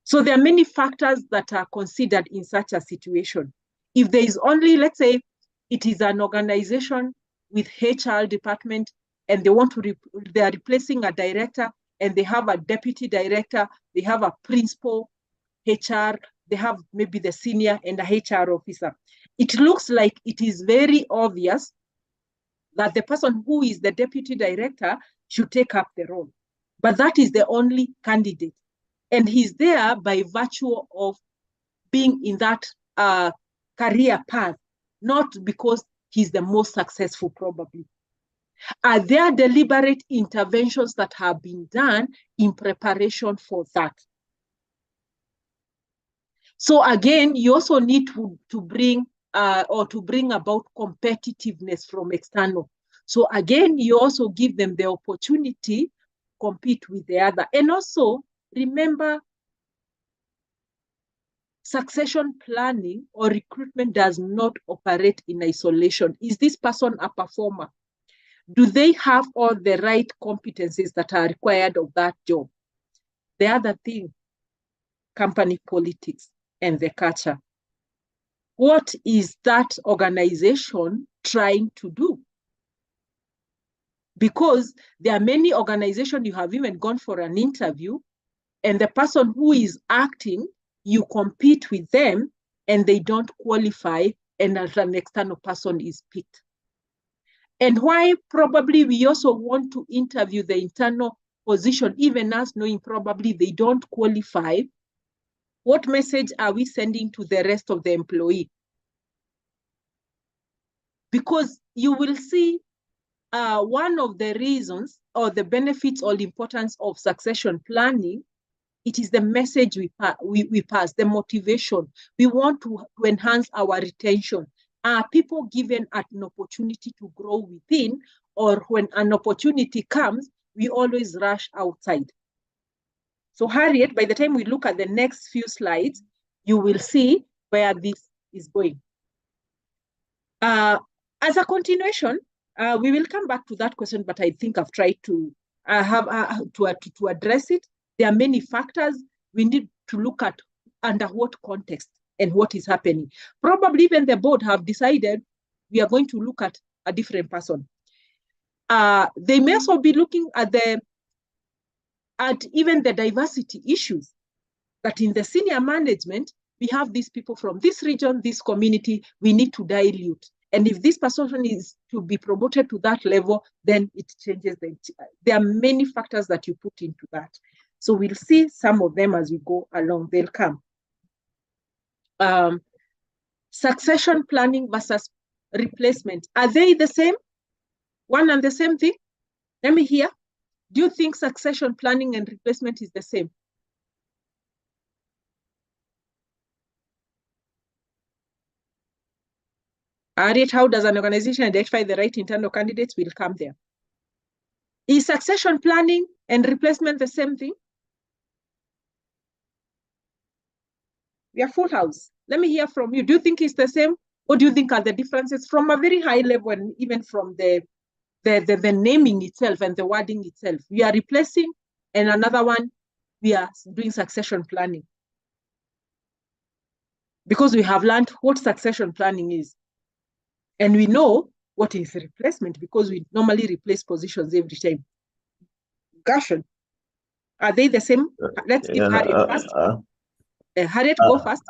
So there are many factors that are considered in such a situation. If there is only, let's say, it is an organization with HR department and they are replacing a director and they have a deputy director, they have a principal HR, they have maybe the senior and a HR officer. It looks like it is very obvious that the person who is the deputy director should take up the role. But that is the only candidate. And he's there by virtue of being in that career path, not because he's the most successful, probably. Are there deliberate interventions that have been done in preparation for that? So again, you also need to bring about competitiveness from external. So again, you also give them the opportunity to compete with the other. And also remember, succession planning or recruitment does not operate in isolation. Is this person a performer? Do they have all the right competencies that are required of that job? The other thing, company politics and the culture. What is that organization trying to do? Because there are many organizations, you have even gone for an interview, and the person who is acting, you compete with them, and they don't qualify, and as an external person is picked. And why probably we also want to interview the internal position, even as knowing probably they don't qualify. What message are we sending to the rest of the employee? Because you will see one of the reasons or the benefits or the importance of succession planning, it is the message we pass, the motivation. We want to enhance our retention. Are people given an opportunity to grow within, or when an opportunity comes, we always rush outside? So Harriet, by the time we look at the next few slides, you will see where this is going. As a continuation, we will come back to that question, but I think I've tried to to address it. There are many factors we need to look at under what context and what is happening. Probably even the board have decided we are going to look at a different person. They may also be looking at even the diversity issues, that in the senior management, we have these people from this region, this community, we need to dilute. And if this person is to be promoted to that level, then it changes. There are many factors that you put into that. So we'll see some of them as we go along, they'll come. Succession planning versus replacement. Are they the same? One and the same thing? Let me hear. Do you think succession planning and replacement is the same? Harriet, how does an organization identify the right internal candidates? We'll come there. Is succession planning and replacement the same thing? We are full house. Let me hear from you. Do you think it's the same? What do you think are the differences from a very high level and even from the naming itself and the wording itself? We are replacing, and another one, we are doing succession planning. Because we have learned what succession planning is. And we know what is replacement because we normally replace positions every time. Gershon, are they the same? Let's give Harriet first. Harriet, go first.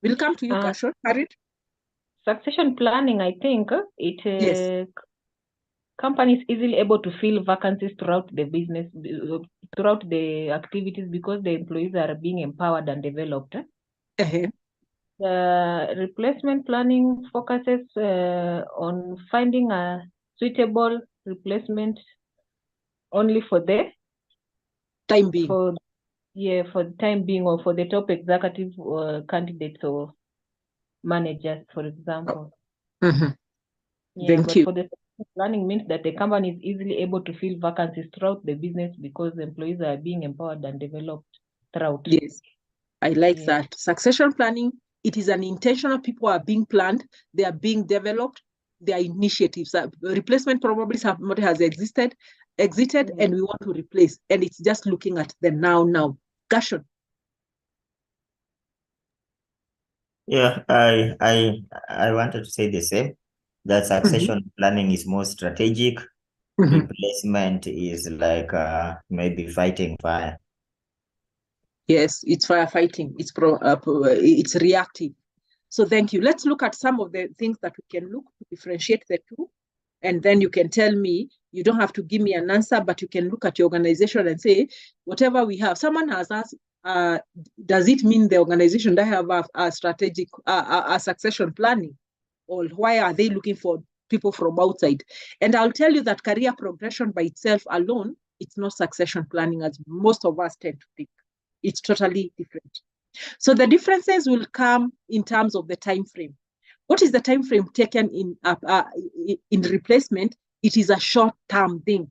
We'll come to you, Gershon. Harriet? Succession planning, I think Yes. Companies easily able to fill vacancies throughout the business, throughout the activities, because the employees are being empowered and developed. The replacement planning focuses on finding a suitable replacement only for the time being. For the time being, or for the top executive candidates or managers, for example. Thank you. For the planning means that the company is easily able to fill vacancies throughout the business because the employees are being empowered and developed throughout. Yes, I like that. Succession planning, it is an intentional, people are being planned, they are being developed, they are initiatives. Replacement probably somebody has exited, and we want to replace, and it's just looking at the now. Gershon. Yeah, I wanted to say the same. That succession planning is more strategic. Replacement is like maybe fighting fire. Yes, it's firefighting. It's reactive. So thank you. Let's look at some of the things that we can look to differentiate the two. And then you can tell me, you don't have to give me an answer, but you can look at your organization and say, whatever we have. Someone has asked, does it mean the organization that have a strategic, a succession planning? Or why are they looking for people from outside? And I'll tell you that career progression by itself alone, it's not succession planning as most of us tend to think. It's totally different. So the differences will come in terms of the time frame. What is the time frame taken in replacement? It is a short-term thing.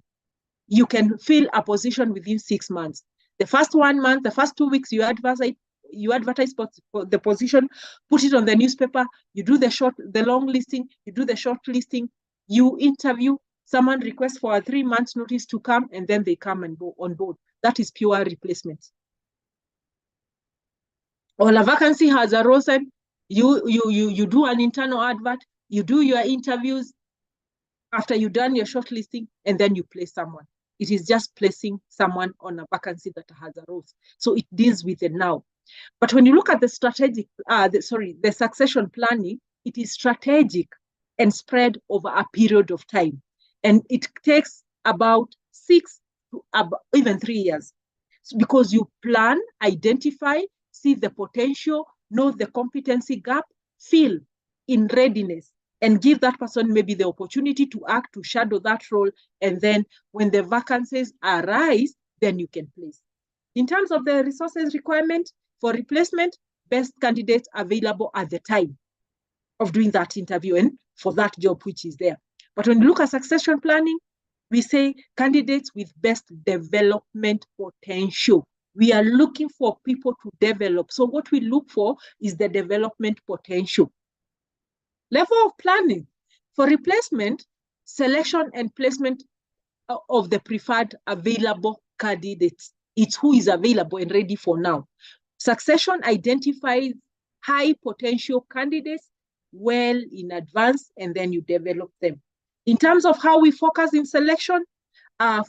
You can fill a position within 6 months. The first 1 month, the first 2 weeks, you advertise for the position, put it on the newspaper, you do the long listing, you do the short listing, you interview, someone requests for a 3 months notice to come, and then they come and go on board. That is pure replacement. Or a vacancy has arisen, you do an internal advert, you do your interviews, after you've done your shortlisting, and then you place someone. It is just placing someone on a vacancy that has arose. So it deals with the now. But when you look at the the succession planning, it is strategic and spread over a period of time. And it takes about 6 to even 3 years. Because you plan, identify, see the potential, know the competency gap, fill in readiness, and give that person maybe the opportunity to act, to shadow that role. And then when the vacancies arise, then you can place. In terms of the resources requirement for replacement, best candidates available at the time of doing that interview and for that job which is there. But when you look at succession planning, we say candidates with best development potential. We are looking for people to develop. So what we look for is the development potential. Level of planning. For replacement, selection and placement of the preferred available candidates. It's who is available and ready for now. Succession identifies high potential candidates well in advance, and then you develop them. In terms of how we focus in selection,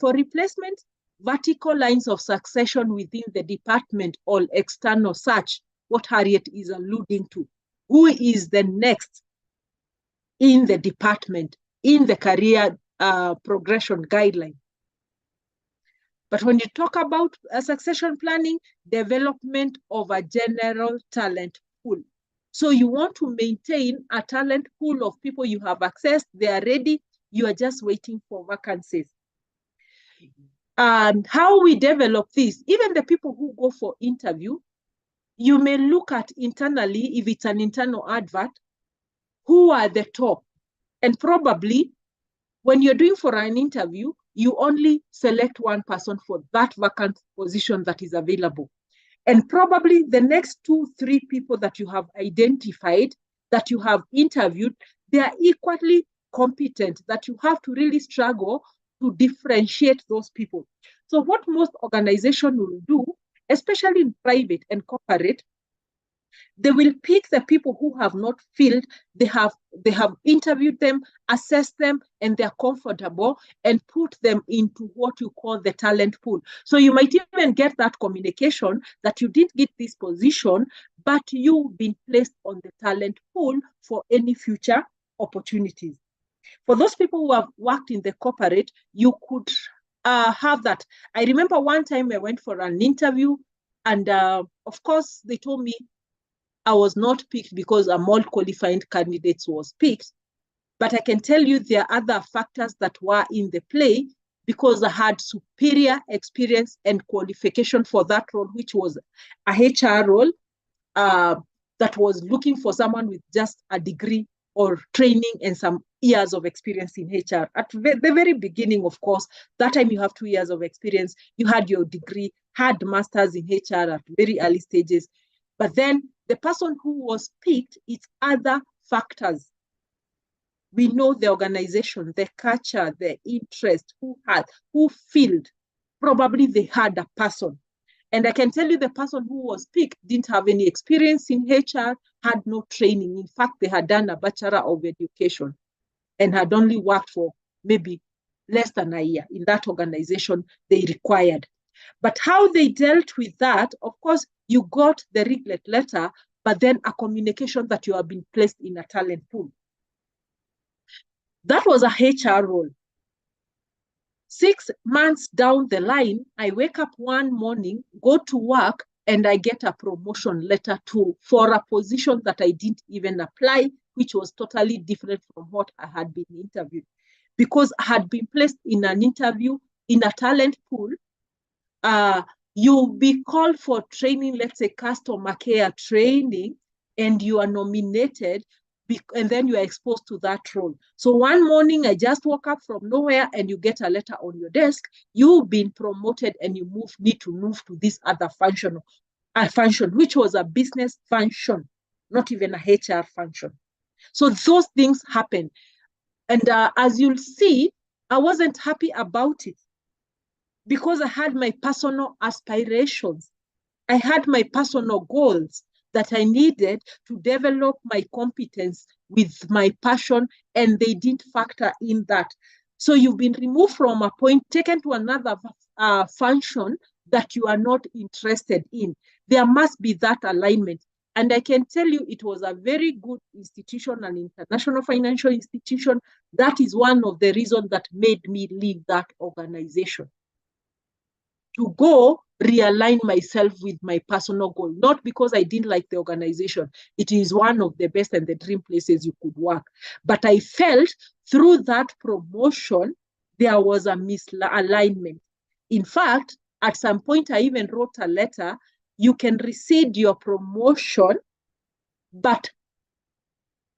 for replacement, vertical lines of succession within the department or external search, what Harriet is alluding to. Who is the next in the department, in the career progression guideline? But when you talk about succession planning, development of a general talent pool. So you want to maintain a talent pool of people you have accessed, they are ready, you are just waiting for vacancies. And how we develop this, even the people who go for interview, you may look at internally, if it's an internal advert, who are the top? And probably When you're doing for an interview, you only select one person for that vacant position that is available. And probably the next 2-3 people that you have identified, that you have interviewed, they are equally competent, that you have to really struggle to differentiate those people. So what most organizations will do, especially in private and corporate, they will pick the people who have not filled. They have interviewed them, assessed them, and they're comfortable, and put them into what you call the talent pool. So you might even get that communication that you didn't get this position, but you've been placed on the talent pool for any future opportunities. For those people who have worked in the corporate, you could have that. I remember one time I went for an interview, and of course, they told me I was not picked because a more qualified candidate was picked. But I can tell you there are other factors that were in the play, because I had superior experience and qualification for that role, which was a HR role that was looking for someone with just a degree or training and some years of experience in HR. At the very beginning, of course, that time you have 2 years of experience, you had your degree, had masters in HR at very early stages. But then the person who was picked, it's other factors. We know the organization, the culture, the interest, who filled. Probably they had a person. And I can tell you the person who was picked didn't have any experience in HR, had no training. In fact, they had done a Bachelor of Education and had only worked for maybe less than a year in that organization they required. But how they dealt with that, of course, you got the regret letter, but then a communication that you have been placed in a talent pool. That was a HR role. 6 months down the line, I wake up one morning, go to work, and I get a promotion letter for a position that I didn't even apply, which was totally different from what I had been interviewed. Because I had been placed in an interview in a talent pool, you'll be called for training, let's say customer care training, and you are nominated, and then you are exposed to that role. So one morning, I just woke up from nowhere, and you get a letter on your desk. You've been promoted, and you need to move to this other function, which was a business function, not even a HR function. So those things happen. And as you'll see, I wasn't happy about it, because I had my personal aspirations. I had my personal goals that I needed to develop my competence with my passion, and they didn't factor in that. So you've been removed from a point, taken to another function that you are not interested in. There must be that alignment. And I can tell you it was a very good institution, an international financial institution. That is one of the reasons that made me leave that organization, to go realign myself with my personal goal, not because I didn't like the organization. It is one of the best and the dream places you could work. But I felt through that promotion, there was a misalignment. In fact, at some point, I even wrote a letter, you can rescind your promotion, but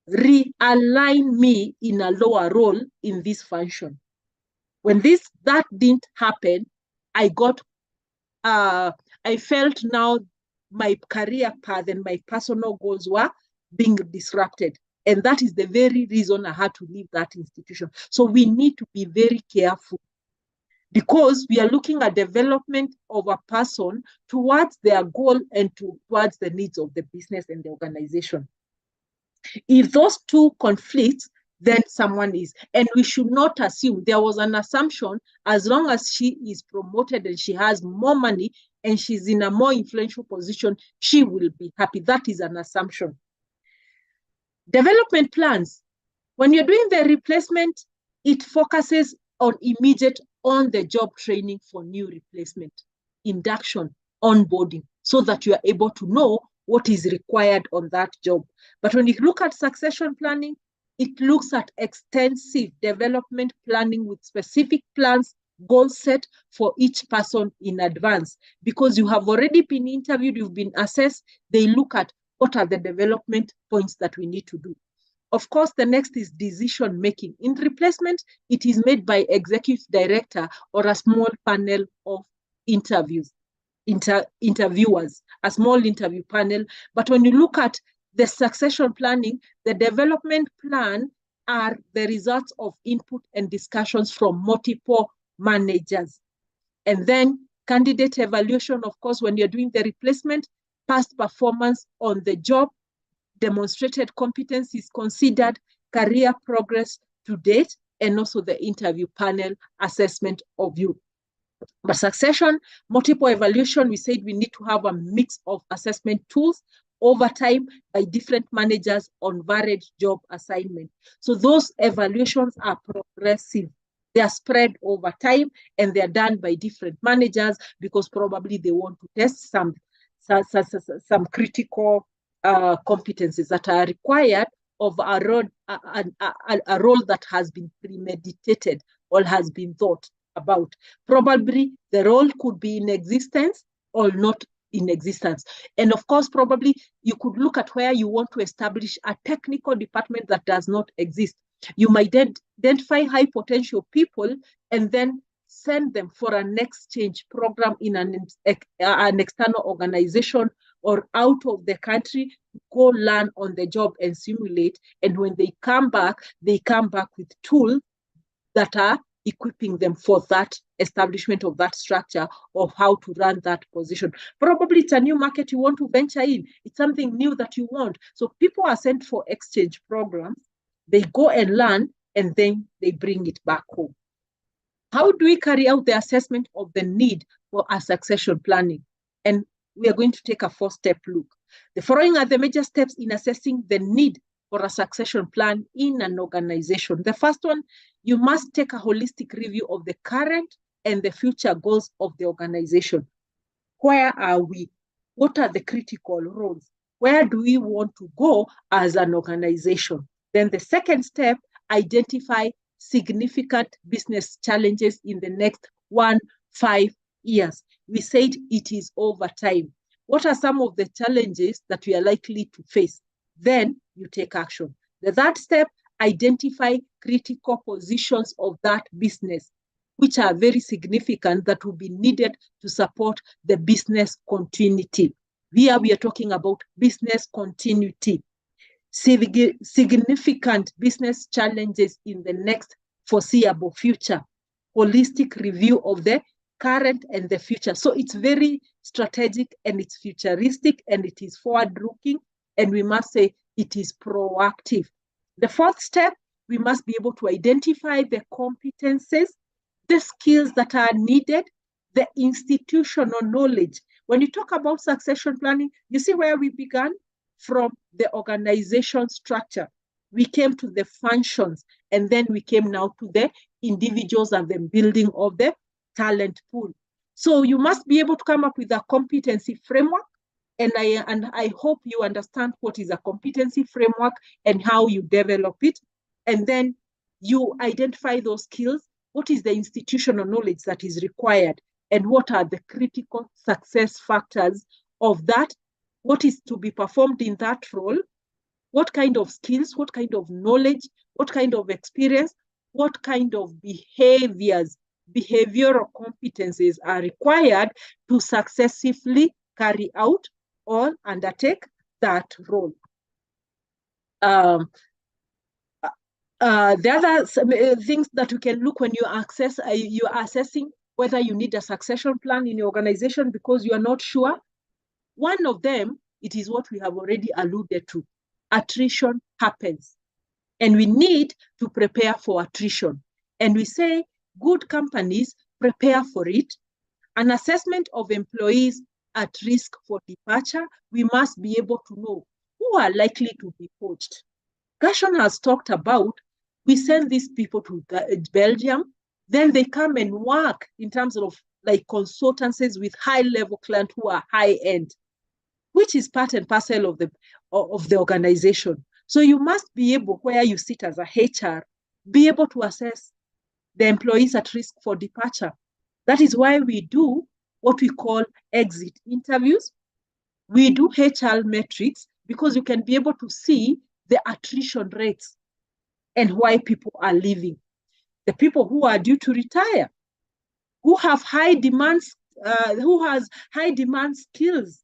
realign me in a lower role in this function. When that didn't happen, I felt now my career path and my personal goals were being disrupted. And that is the very reason I had to leave that institution. So we need to be very careful, because we are looking at development of a person towards their goal and towards the needs of the business and the organization. If those two conflict, then someone is. And we should not assume. There was an assumption, as long as she is promoted and she has more money and she's in a more influential position, she will be happy. That is an assumption. Development plans. When you're doing the replacement, it focuses on immediate on-the-job training for new replacement, induction, onboarding, so that you are able to know what is required on that job. But when you look at succession planning, it looks at extensive development planning with specific plans, goals set for each person in advance. Because you have already been interviewed, you've been assessed, they look at what are the development points that we need to do. Of course, the next is decision making. In replacement, it is made by executive director or a small panel of interviewers, a small interview panel. But when you look at the succession planning, the development plan are the results of input and discussions from multiple managers. And then candidate evaluation, of course, when you're doing the replacement, past performance on the job, demonstrated competence is considered, career progress to date, and also the interview panel assessment of you. But succession, multiple evaluation, we said we need to have a mix of assessment tools over time by different managers on varied job assignment. So those evaluations are progressive. They are spread over time and they are done by different managers because probably they want to test some critical competencies that are required of a role that has been premeditated or has been thought about. Probably the role could be in existence or not in existence. And of course, probably you could look at where you want to establish a technical department that does not exist. You might identify high potential people and then send them for an exchange program in an external organization or out of the country, go learn on the job and simulate. And when they come back with tools that are equipping them for that establishment of that structure of how to run that position. Probably it's a new market you want to venture in. It's something new that you want. So people are sent for exchange programs. They go and learn and then they bring it back home. How do we carry out the assessment of the need for a succession planning? And we are going to take a 4-step look. The following are the major steps in assessing the need for a succession plan in an organization. The first one, you must take a holistic review of the current and the future goals of the organization. Where are we? What are the critical roles? Where do we want to go as an organization? Then the second step, identify significant business challenges in the next 1-5 years. We said it is over time. What are some of the challenges that we are likely to face? Then you take action. The third step, identify critical positions of that business, which are very significant that will be needed to support the business continuity. Here we are talking about business continuity. Significant business challenges in the next foreseeable future. Holistic review of the current and the future. So it's very strategic and it's futuristic and it is forward-looking, and we must say it is proactive. The fourth step, we must be able to identify the competences, the skills that are needed, the institutional knowledge. When you talk about succession planning, you see where we began? From the organization structure. We came to the functions, and then we came now to the individuals and the building of the talent pool. So you must be able to come up with a competency framework, and I hope you understand what is a competency framework and how you develop it. And then you identify those skills. What is the institutional knowledge that is required? And what are the critical success factors of that? What is to be performed in that role? What kind of skills, what kind of knowledge, what kind of experience, what kind of behavioral competencies are required to successfully carry out or undertake that role. The other things that you can look when you are assessing whether you need a succession plan in your organization because you are not sure. One of them, it is what we have already alluded to. Attrition happens, and we need to prepare for attrition. And we say good companies prepare for it. An assessment of employees at risk for departure, we must be able to know who are likely to be poached. Gershon has talked about, we send these people to Belgium, then they come and work in terms of like consultancies with high-level clients who are high-end, which is part and parcel of the organization. So you must be able, where you sit as a HR, be able to assess the employees at risk for departure. That is why we do what we call exit interviews. We do HR metrics because you can be able to see the attrition rates and why people are leaving. The people who are due to retire, who have high demands, who has high demand skills,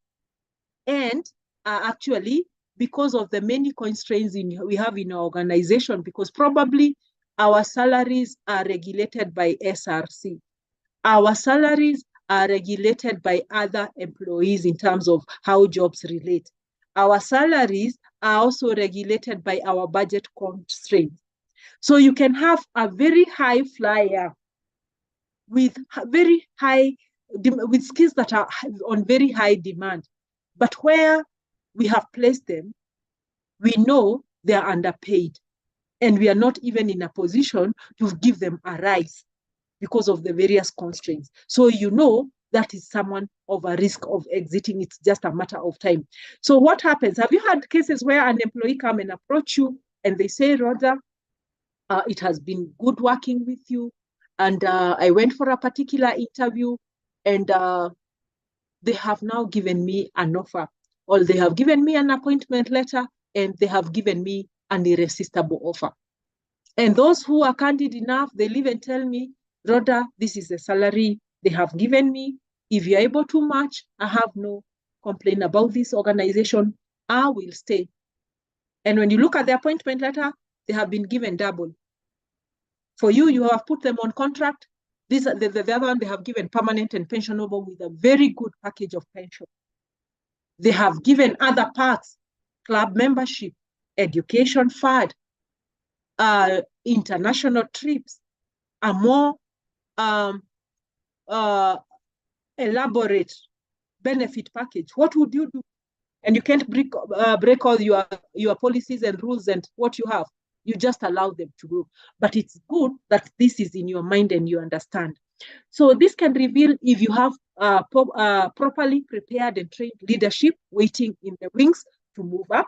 and actually because of the many constraints we have in our organization, because probably our salaries are regulated by SRC. Our salaries are regulated by other employees in terms of how jobs relate. Our salaries are also regulated by our budget constraints. So you can have a very high flyer with very high, with skills that are on very high demand. But where we have placed them, we know they are underpaid. And we are not even in a position to give them a rise because of the various constraints. So you know that is someone of a risk of exiting. It's just a matter of time. So what happens? Have you had cases where an employee come and approach you and they say, Rhoda, it has been good working with you, and I went for a particular interview, and they have now given me an offer, or they have given me an appointment letter, and they have given me an irresistible offer. And those who are candid enough, they live and tell me, Rhoda, this is the salary they have given me. If you're able to match, I have no complaint about this organization. I will stay. And when you look at the appointment letter, they have been given double. For you, you have put them on contract. This, the other one, they have given permanent and pensionable with a very good package of pension. They have given other perks, club membership, education fund, international trips, a more elaborate benefit package. What would you do? And you can't break all your policies and rules and what you have. You just allow them to go. But it's good that this is in your mind and you understand. So this can reveal if you have properly prepared and trained leadership waiting in the wings to move up.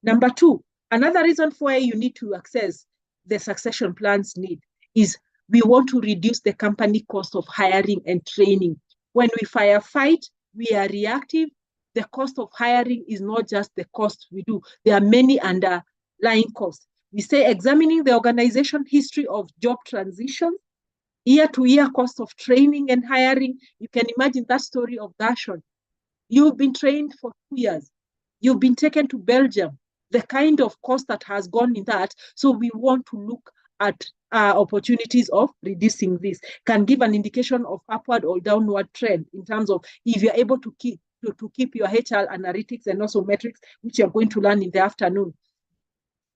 Number two, another reason for why you need to access the succession plans need is we want to reduce the company cost of hiring and training. When we firefight, we are reactive. The cost of hiring is not just the cost we do. There are many underlying costs. We say examining the organization history of job transition, year-to-year cost of training and hiring. You can imagine that story of Dashon. You've been trained for 2 years. You've been taken to Belgium. The kind of cost that has gone in that. So we want to look at opportunities of reducing this. Can give an indication of upward or downward trend in terms of if you're able to keep your HR analytics and also metrics, which you're going to learn in the afternoon.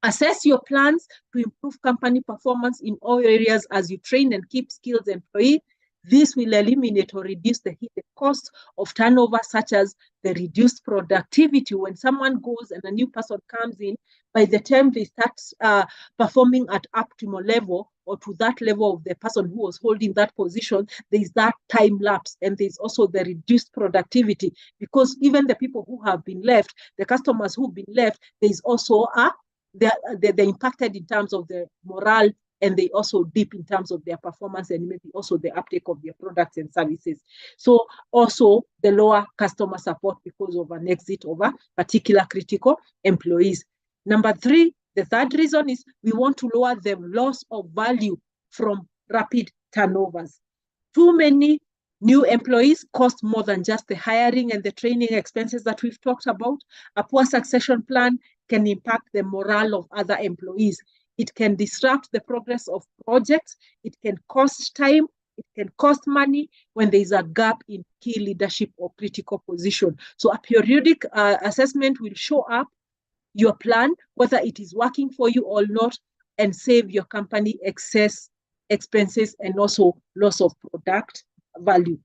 Assess your plans to improve company performance in all areas as you train and keep skilled employees. This will eliminate or reduce the hidden cost of turnover, such as the reduced productivity. When someone goes and a new person comes in, by the time they start performing at optimal level or to that level of the person who was holding that position, there's that time lapse, and there's also the reduced productivity, because even the people who have been left, the customers who've been left, there's also they're impacted in terms of the morale, and they also dip in terms of their performance and maybe also the uptake of their products and services. So also the lower customer support because of an exit of a particular critical employees. Number three, the third reason is we want to lower the loss of value from rapid turnovers. Too many new employees cost more than just the hiring and the training expenses that we've talked about. A poor succession plan can impact the morale of other employees. It can disrupt the progress of projects. It can cost time. It can cost money when there is a gap in key leadership or critical position. So a periodic assessment will show up your plan, whether it is working for you or not, and save your company excess expenses and also loss of product value.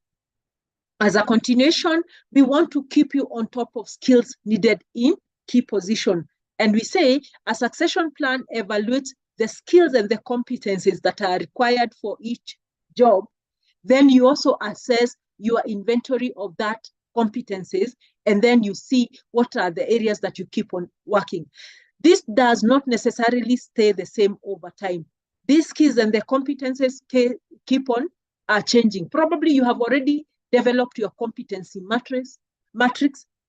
As a continuation, we want to keep you on top of skills needed in key position. And we say a succession plan evaluates the skills and the competencies that are required for each job. Then you also assess your inventory of that competencies, and then you see what are the areas that you keep on working. This does not necessarily stay the same over time. These skills and the competencies keep on changing. Probably you have already developed your competency matrix.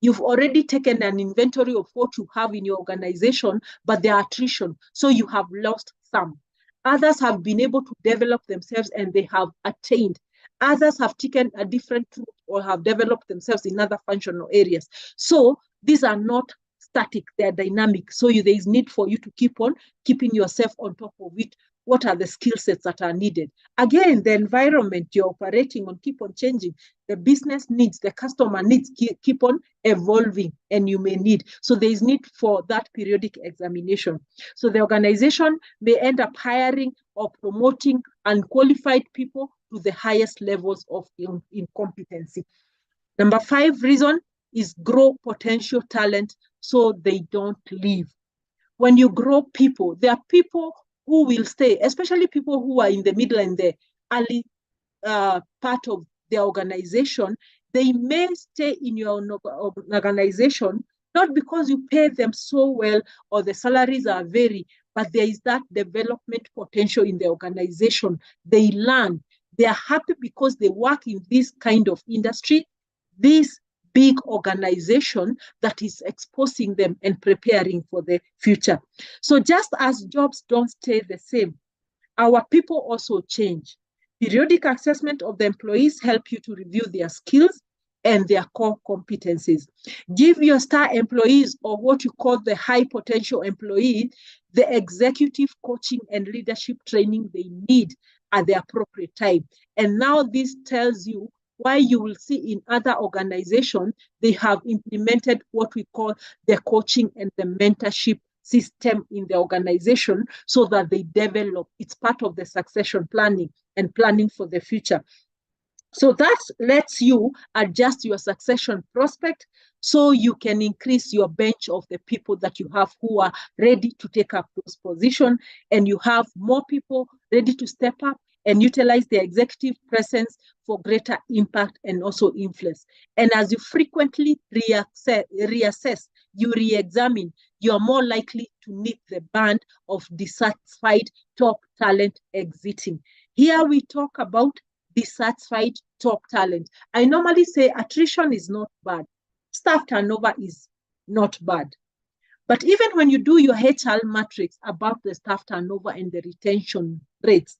You've already taken an inventory of what you have in your organization, but there are attrition. So you have lost some. Others have been able to develop themselves and they have attained. Others have taken a different route or have developed themselves in other functional areas. So these are not static, they're dynamic. So there is need for you to keep on keeping yourself on top of it. What are the skill sets that are needed? Again, the environment you're operating on keep on changing. The business needs, the customer needs keep on evolving, and you may need. So there is need for that periodic examination. So the organization may end up hiring or promoting unqualified people to the highest levels of incompetency. Number 5 reason is grow potential talent so they don't leave. When you grow people, there are people who will stay, especially people who are in the middle and the early part of the organization. They may stay in your organization, not because you pay them so well or the salaries are very, but there is that development potential in the organization. They learn. They are happy because they work in this kind of industry, this big organization that is exposing them and preparing for the future. So just as jobs don't stay the same, our people also change. Periodic assessment of the employees help you to review their skills and their core competencies. Give your star employees, or what you call the high potential employee, the executive coaching and leadership training they need at the appropriate time. And now this tells you why you will see in other organizations, they have implemented what we call the coaching and the mentorship system in the organization so that they develop. It's part of the succession planning and planning for the future. So that lets you adjust your succession prospect so you can increase your bench of the people that you have who are ready to take up those positions, and you have more people ready to step up and utilize their executive presence for greater impact and also influence. And as you frequently reassess, you re-examine, you are more likely to nip the band of dissatisfied top talent exiting. Here we talk about dissatisfied top talent. I normally say attrition is not bad. Staff turnover is not bad. But even when you do your HR matrix about the staff turnover and the retention rates,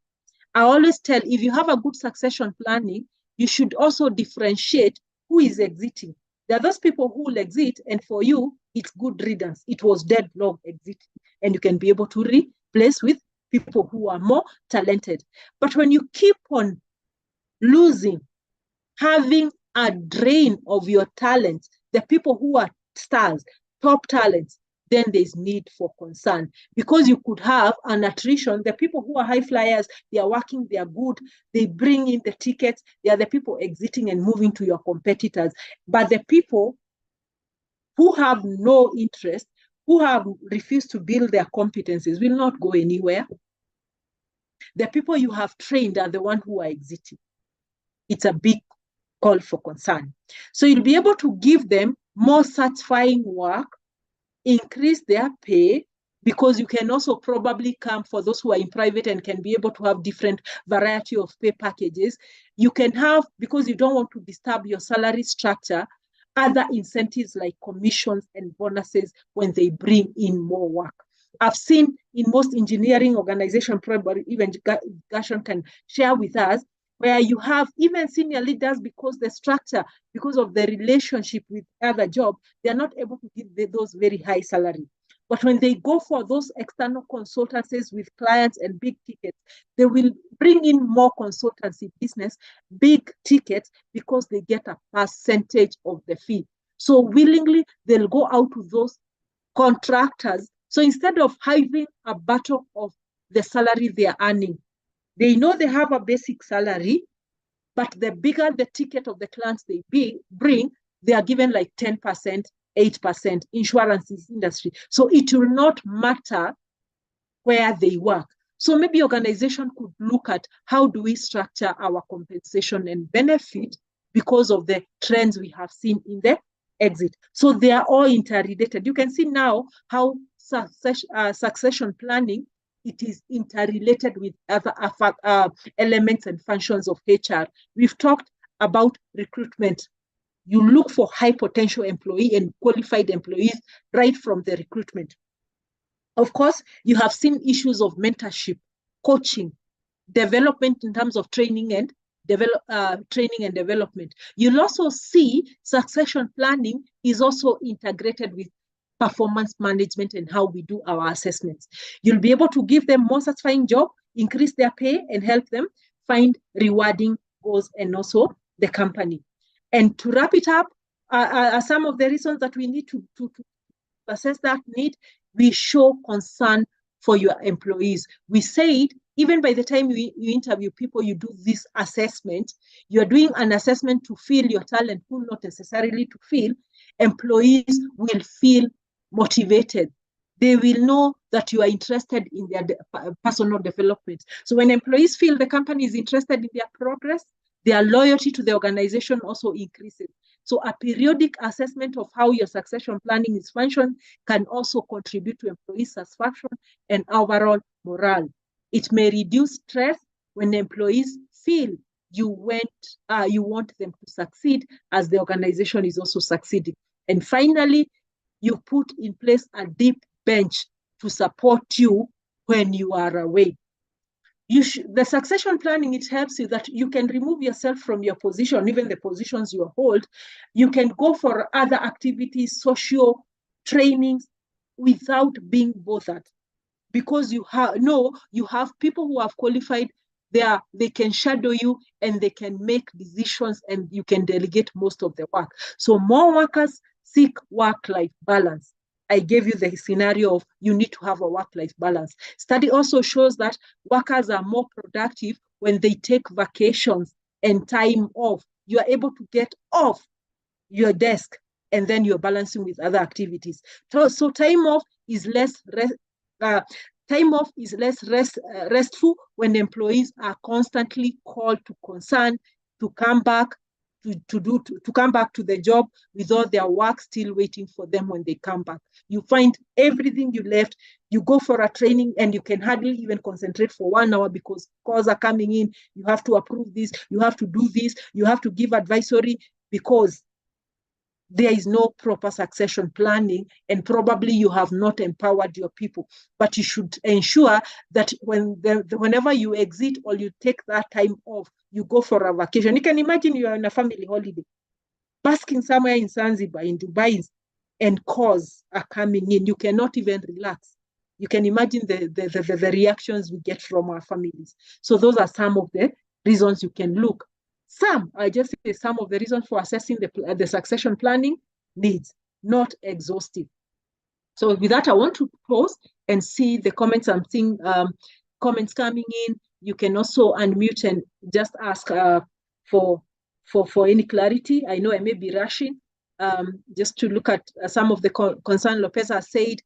I always tell, if you have a good succession planning, you should also differentiate who is exiting. There are those people who will exit, and for you, it's good riddance. It was dead long exiting, and you can be able to replace with people who are more talented. But when you keep on losing, having a drain of your talent, the people who are stars, top talents, then there's need for concern, because you could have an attrition. The people who are high flyers, they are working, they are good, they bring in the tickets, they are the people exiting and moving to your competitors. But the people who have no interest, who have refused to build their competencies, will not go anywhere. The people you have trained are the ones who are exiting. It's a big call for concern. So you'll be able to give them more satisfying work, increase their pay, because you can also probably come, for those who are in private and can be able to have different variety of pay packages, you can have, because you don't want to disturb your salary structure, other incentives like commissions and bonuses when they bring in more work. I've seen in most engineering organizations, probably even Gershon can share with us, where you have even senior leaders, because the structure, because of the relationship with other jobs, they are not able to give those very high salaries. But when they go for those external consultancies with clients and big tickets, they will bring in more consultancy business, big tickets, because they get a percentage of the fee. So willingly, they'll go out to those contractors. So instead of having a battle of the salary they are earning, they know they have a basic salary, but the bigger the ticket of the clients they bring, they are given like 10%, 8%. Insurance is industry. So it will not matter where they work. So maybe organization could look at how do we structure our compensation and benefit because of the trends we have seen in the exit. So they are all interrelated. You can see now how succession planning, it is interrelated with other elements and functions of HR. We've talked about recruitment. You look for high potential employee and qualified employees right from the recruitment. Of course, you have seen issues of mentorship, coaching, development in terms of training and development. You'll also see succession planning is also integrated with performance management and how we do our assessments. You'll be able to give them more satisfying job, increase their pay, and help them find rewarding goals and also the company. And to wrap it up, some of the reasons that we need to assess that need. We show concern for your employees. We said, even by the time you interview people, you do this assessment, you're doing an assessment to fill your talent pool, not necessarily to fill. Employees will feel motivated. They will know that you are interested in their personal development. So when employees feel the company is interested in their progress, their loyalty to the organization also increases. So a periodic assessment of how your succession planning is functioning can also contribute to employee satisfaction and overall morale. It may reduce stress when employees feel you want them to succeed as the organization is also succeeding. And finally, you put in place a deep bench to support you when you are away. The succession planning, it helps you that you can remove yourself from your position, even the positions you hold. You can go for other activities, social trainings, without being bothered, because you have people who have qualified. They can shadow you and they can make decisions, and you can delegate most of the work. So more workers seek work-life balance. I gave you the scenario of you need to have a work-life balance. Study also shows that workers are more productive when they take vacations and time off. You are able to get off your desk and then you're balancing with other activities. So time off is less restful when employees are constantly called to concern, to come back to come back to the job with all their work still waiting for them when they come back. You find everything you left, you go for a training and you can hardly even concentrate for 1 hour because calls are coming in. You have to approve this, you have to do this, you have to give advisory because there is no proper succession planning, and probably you have not empowered your people. But you should ensure that whenever you exit or you take that time off, you go for a vacation. You can imagine you are on a family holiday, basking somewhere in Zanzibar, in Dubai, and calls are coming in. You cannot even relax. You can imagine the reactions we get from our families. So those are some of the reasons you can look. I just say some of the reasons for assessing the succession planning needs, not exhaustive. So with that, I want to pause and see the comments. I'm seeing comments coming in. You can also unmute and just ask for any clarity. I know I may be rushing. Just to look at some of the concern Lopez has said,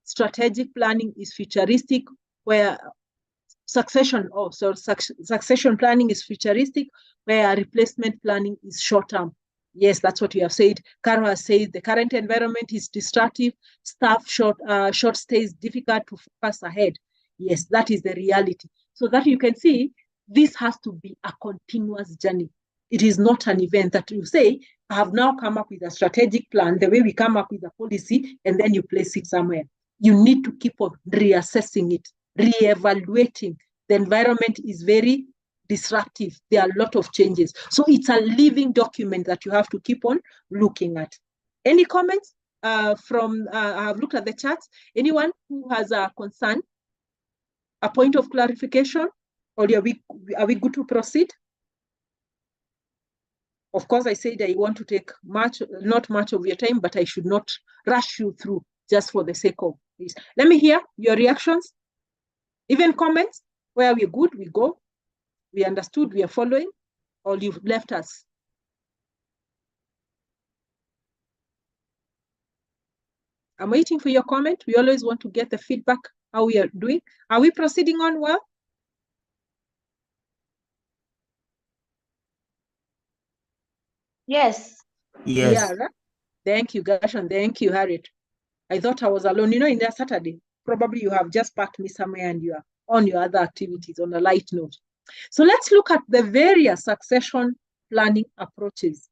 strategic planning is futuristic, where succession planning is futuristic, where replacement planning is short-term. Yes, that's what you have said. Caro has said the current environment is destructive, staff short stays, difficult to focus ahead. Yes, that is the reality. So that you can see, this has to be a continuous journey. It is not an event that you say, I have now come up with a strategic plan, the way we come up with a policy, and then you place it somewhere. You need to keep on reassessing it, re-evaluating. The environment is very disruptive. There are a lot of changes. So it's a living document that you have to keep on looking at. Any comments from, I've looked at the charts. Anyone who has a concern, a point of clarification, or are we good to proceed? Of course, I said I want to take not much of your time, but I should not rush you through just for the sake of this. Let me hear your reactions. Even comments, where we're good, we go. We understood, we are following, or you've left us. I'm waiting for your comment. We always want to get the feedback, how we are doing. Are we proceeding on well? Yes. Yes. Yeah, right? Thank you, Gershon. Thank you, Harriet. I thought I was alone. You know, in that Saturday, probably you have just packed me somewhere and you are on your other activities on a light note. So let's look at the various succession planning approaches.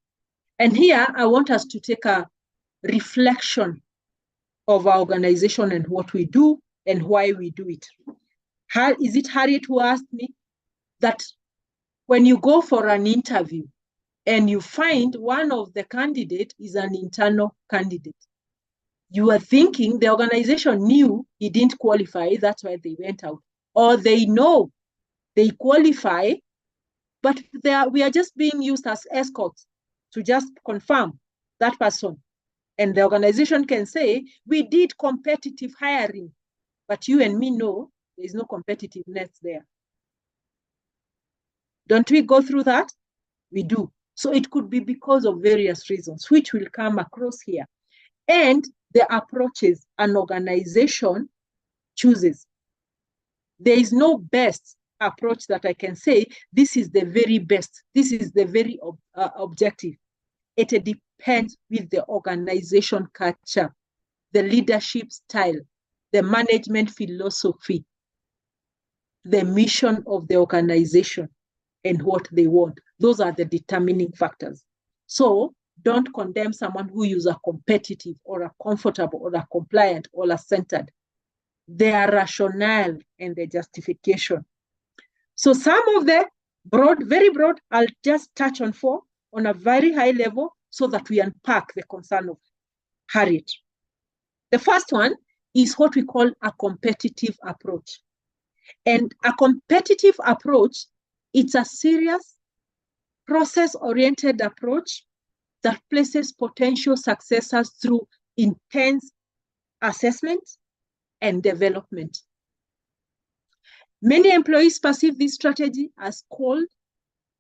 And here I want us to take a reflection of our organization and what we do and why we do it. Is it Harriet who asked me that when you go for an interview and you find one of the candidates is an internal candidate, you are thinking the organization knew he didn't qualify, that's why they went out. Or they know they qualify, but we are just being used as escorts to just confirm that person. And the organization can say, we did competitive hiring, but you and me know there is no competitiveness there. Don't we go through that? We do. So it could be because of various reasons, which will come across here. And the approaches an organization chooses. There is no best approach that I can say, this is the very best, this is the very objective. It depends with the organization culture, the leadership style, the management philosophy, the mission of the organization, and what they want. Those are the determining factors. So don't condemn someone who is a competitive or a comfortable or a compliant or a centered. Their rationale and the justification. So some of the broad, very broad, I'll just touch on 4 on a very high level so that we unpack the concern of Harriet. The first one is what we call a competitive approach. And a competitive approach, it's a serious, process-oriented approach that places potential successors through intense assessment and development. Many employees perceive this strategy as cold,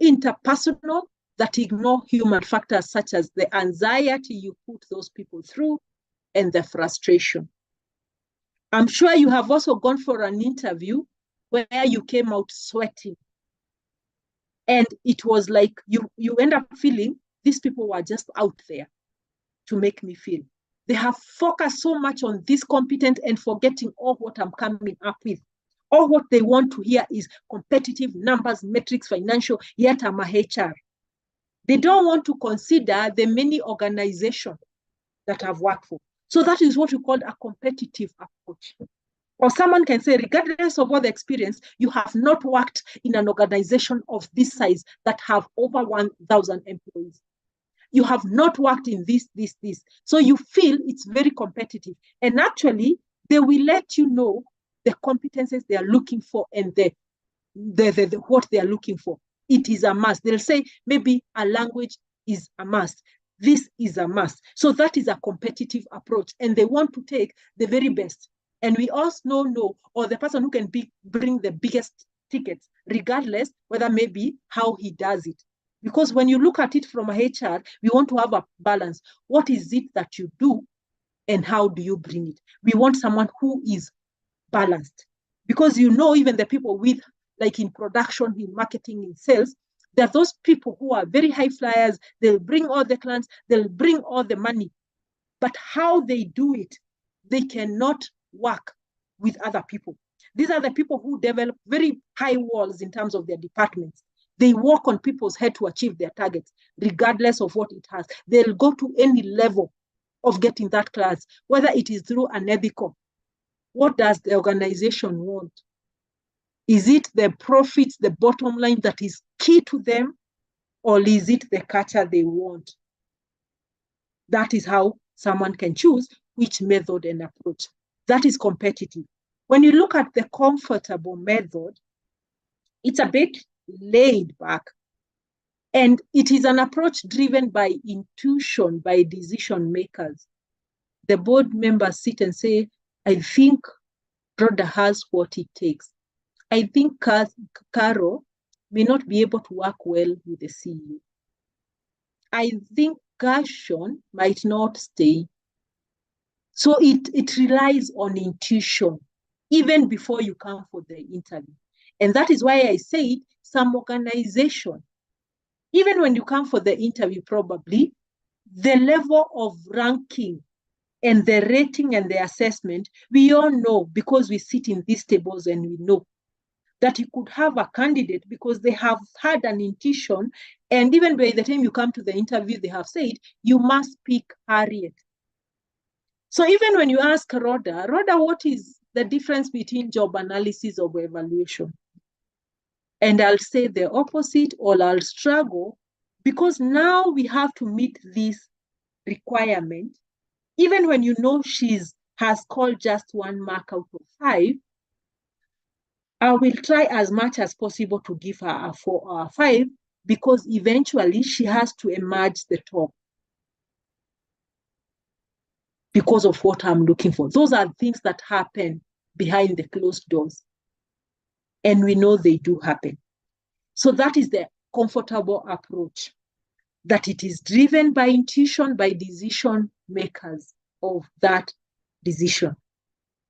interpersonal, that ignore human factors such as the anxiety you put those people through and the frustration. I'm sure you have also gone for an interview where you came out sweating. And it was like you end up feeling these people were just out there to make me feel. They have focused so much on this competent and forgetting all what I'm coming up with. All what they want to hear is competitive numbers, metrics, financial, yet I'm a HR. They don't want to consider the many organizations that I've worked for. So that is what we call a competitive approach. Or someone can say, regardless of what the experience, you have not worked in an organization of this size that have over 1,000 employees. You have not worked in this. So you feel it's very competitive. And actually, they will let you know the competences they are looking for and what they are looking for. It is a must. They'll say maybe a language is a must. This is a must. So that is a competitive approach. And they want to take the very best. And we also know, or the person who can bring the biggest tickets, regardless whether maybe how he does it. Because when you look at it from a HR, we want to have a balance. What is it that you do and how do you bring it? We want someone who is balanced. Because even the people with, like in production, in marketing, in sales, there are those people who are very high flyers. They'll bring all the clients, they'll bring all the money. But how they do it, they cannot work with other people. These are the people who develop very high walls in terms of their departments. They work on people's head to achieve their targets, regardless of what it has. They'll go to any level of getting that class, whether it is through an ethical. What does the organization want? Is it the profits, the bottom line that is key to them, or is it the culture they want? That is how someone can choose which method and approach. That is competitive. When you look at the comfortable method, it's a bit laid back. And it is an approach driven by intuition, by decision makers. The board members sit and say, I think Rhoda has what it takes. I think Caro may not be able to work well with the CEO. I think Gershon might not stay. So it relies on intuition, even before you come for the interview. And that is why I say some organization, even when you come for the interview, probably the level of ranking and the rating and the assessment, we all know because we sit in these tables and we know. that you could have a candidate because they have had an intuition, and even by the time you come to the interview, they have said, you must pick Harriet. So even when you ask Rhoda, what is the difference between job analysis or evaluation? And I'll say the opposite, or I'll struggle, because now we have to meet this requirement. Even when you know has scored just 1 mark out of 5, I will try as much as possible to give her a 4 or a 5, because eventually she has to emerge the top because of what I'm looking for. Those are things that happen behind the closed doors, and we know they do happen. So that is the comfortable approach, that it is driven by intuition, by decision makers of that decision,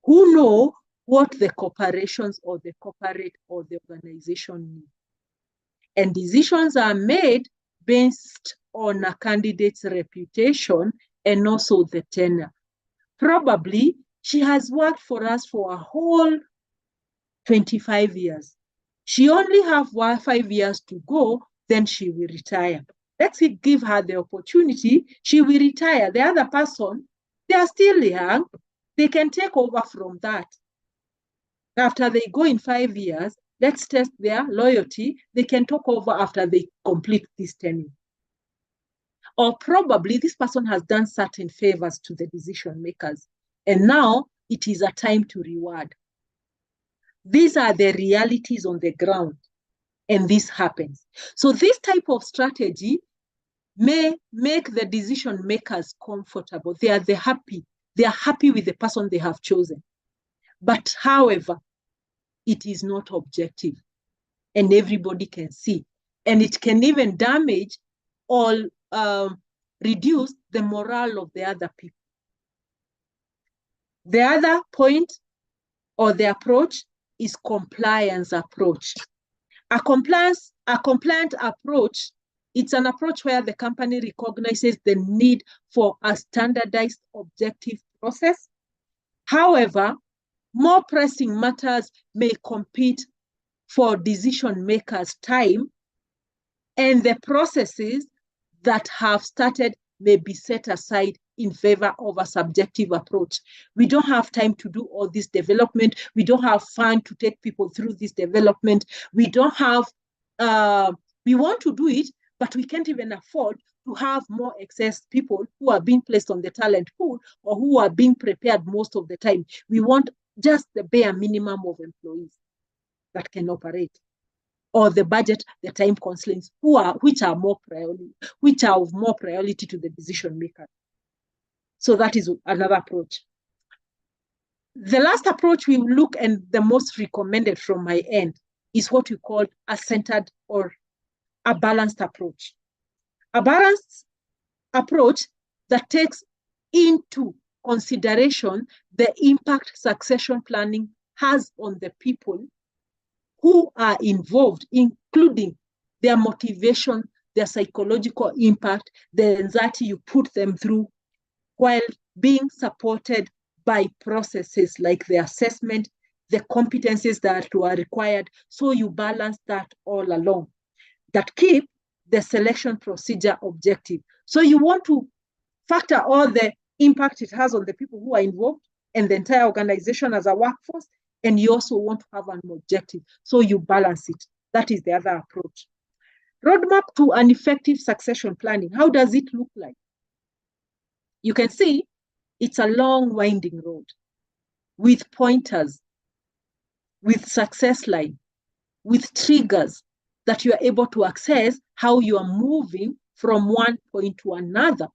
who know what the corporations or the corporate or the organization need. And decisions are made based on a candidate's reputation and also the tenure. Probably she has worked for us for a whole 25 years. She only have 5 years to go, then she will retire. Let's give her the opportunity. She will retire. The other person, they are still young. They can take over from that. After they go in 5 years, let's test their loyalty. They can take over after they complete this tenure. Or probably this person has done certain favors to the decision makers, and now it is a time to reward. These are the realities on the ground, and this happens. So this type of strategy may make the decision makers comfortable. They are happy with the person they have chosen. But however, it is not objective, and everybody can see. And it can even damage or reduce the morale of the other people. The other point or the approach is compliance approach. A compliant approach, it's an approach where the company recognizes the need for a standardized objective process. However, more pressing matters may compete for decision makers' time, and the processes that have started may be set aside in favor of a subjective approach. We don't have time to do all this development. We don't have fund to take people through this development. We don't have, we want to do it, but we can't even afford to have more excess people who are being placed on the talent pool or who are being prepared most of the time. We want just the bare minimum of employees that can operate, or the budget, the time constraints, which are of more priority to the decision maker. So that is another approach. The last approach we look, and the most recommended from my end, is what we call a centered or a balanced approach. A balanced approach that takes into consideration the impact succession planning has on the people who are involved, including their motivation, their psychological impact, the anxiety you put them through, while being supported by processes like the assessment, the competencies that are required. So you balance that all along, that keep the selection procedure objective. So you want to factor all the impact it has on the people who are involved and the entire organization as a workforce, and you also want to have an objective. So you balance it. That is the other approach. Roadmap to an effective succession planning. How does it look like? You can see it's a long winding road with pointers, with success line, with triggers that you are able to access how you are moving from one point to another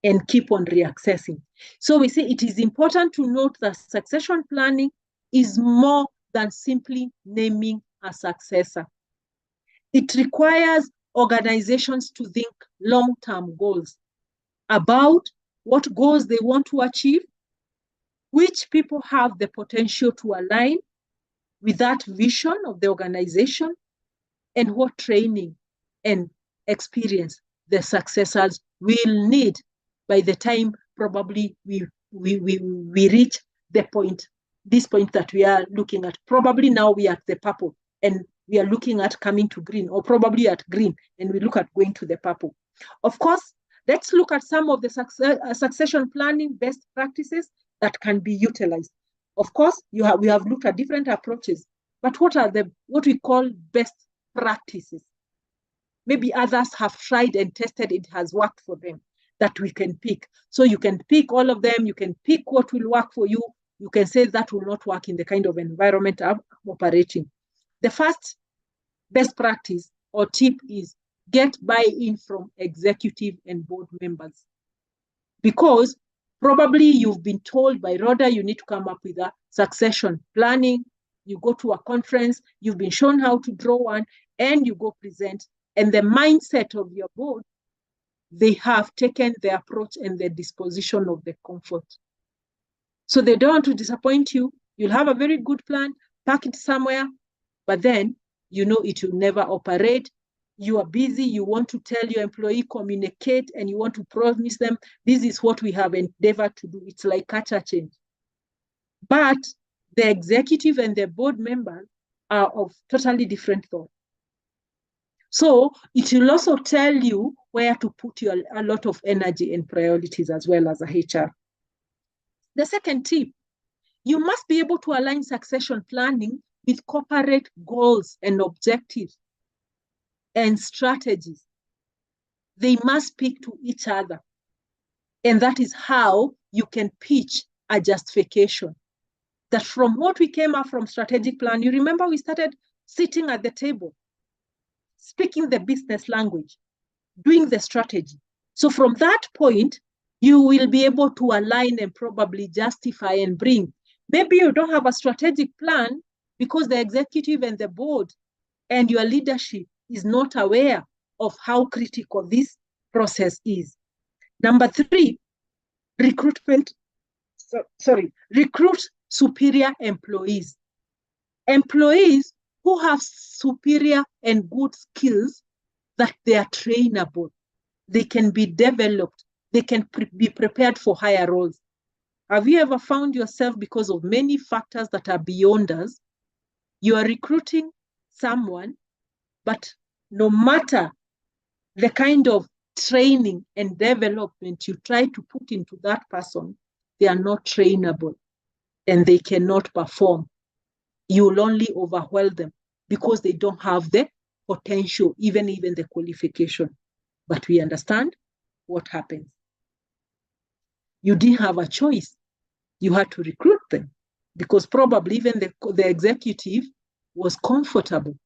and keep on reaccessing. So we say it is important to note that succession planning is more than simply naming a successor. It requires organizations to think long-term goals about what goals they want to achieve, which people have the potential to align with that vision of the organization, and what training and experience the successors will need by the time probably we reach the point this point that we are looking at. Probably now we are at the purple and we are looking at coming to green, or probably at green and we look at going to the purple. Of course, let's look at some of the succession planning best practices that can be utilized. Of course, we have looked at different approaches, but what are what we call best practices? Maybe others have tried and tested, it has worked for them, that we can pick. So you can pick all of them, you can pick what will work for you, you can say that will not work in the kind of environment I'm operating. The first best practice or tip is get buy-in from executive and board members. Because probably you've been told by RODA you need to come up with a succession planning, you go to a conference, you've been shown how to draw one, and you go present. And the mindset of your board, they have taken the approach and the disposition of the comfort. So they don't want to disappoint you. You'll have a very good plan, park it somewhere, but then you know it will never operate. You are busy, you want to tell your employee, communicate, and you want to promise them, this is what we have endeavored to do. It's like culture change. But the executive and the board members are of totally different thought. So it will also tell you where to put a lot of energy and priorities as well as a HR. The second tip, you must be able to align succession planning with corporate goals and objectives and strategies. They must speak to each other. And that is how you can pitch a justification. That from what we came up from strategic plan, you remember we started sitting at the table, speaking the business language, doing the strategy. So from that point, you will be able to align and probably justify and bring. Maybe you don't have a strategic plan because the executive and the board and your leadership is not aware of how critical this process is. Number 3, recruit superior employees. Employees who have superior and good skills that they are trainable. They can be developed. They can be prepared for higher roles. Have you ever found yourself, because of many factors that are beyond us, you are recruiting someone, but no matter the kind of training and development you try to put into that person, they are not trainable and they cannot perform. You will only overwhelm them because they don't have the potential, even the qualification. But we understand what happens. You didn't have a choice. You had to recruit them because probably even the executive was comfortable.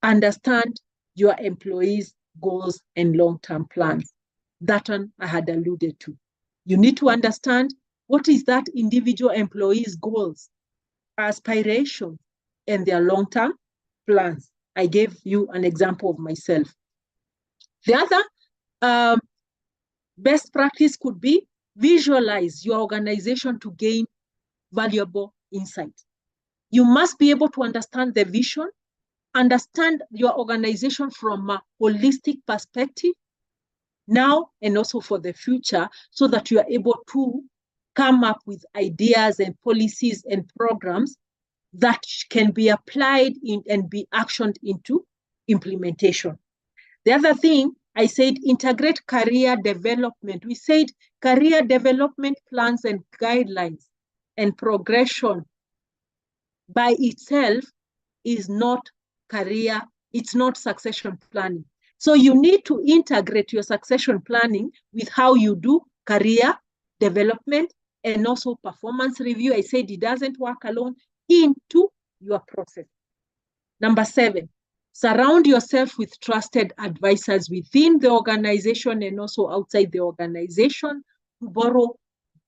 Understand your employees' goals and long-term plans. That one I had alluded to. You need to understand what is that individual employee's goals, aspirations, and their long-term plans. I gave you an example of myself. The other best practice could be visualize your organization to gain valuable insight. You must be able to understand the vision, understand your organization from a holistic perspective now and also for the future, so that you are able to come up with ideas and policies and programs that can be applied and be actioned into implementation. The other thing, I said integrate career development. We said career development plans and guidelines and progression by itself is not career, it's not succession planning. So you need to integrate your succession planning with how you do career development and also performance review. I said it doesn't work alone, into your process. Number 7, surround yourself with trusted advisors within the organization and also outside the organization to borrow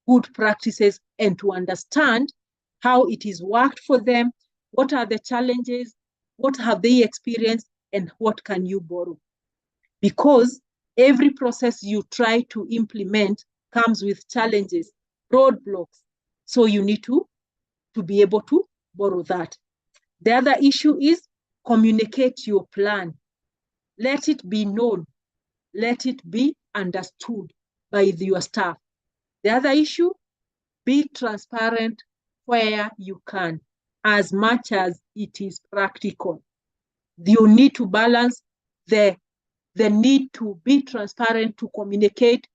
good practices and to understand how it is worked for them, what are the challenges, what have they experienced, and what can you borrow. Because every process you try to implement comes with challenges, roadblocks. So you need to be able to borrow that. The other issue is communicate your plan. Let it be known. Let it be understood by your staff. The other issue, be transparent where you can, as much as it is practical. You need to balance the need to be transparent, to communicate,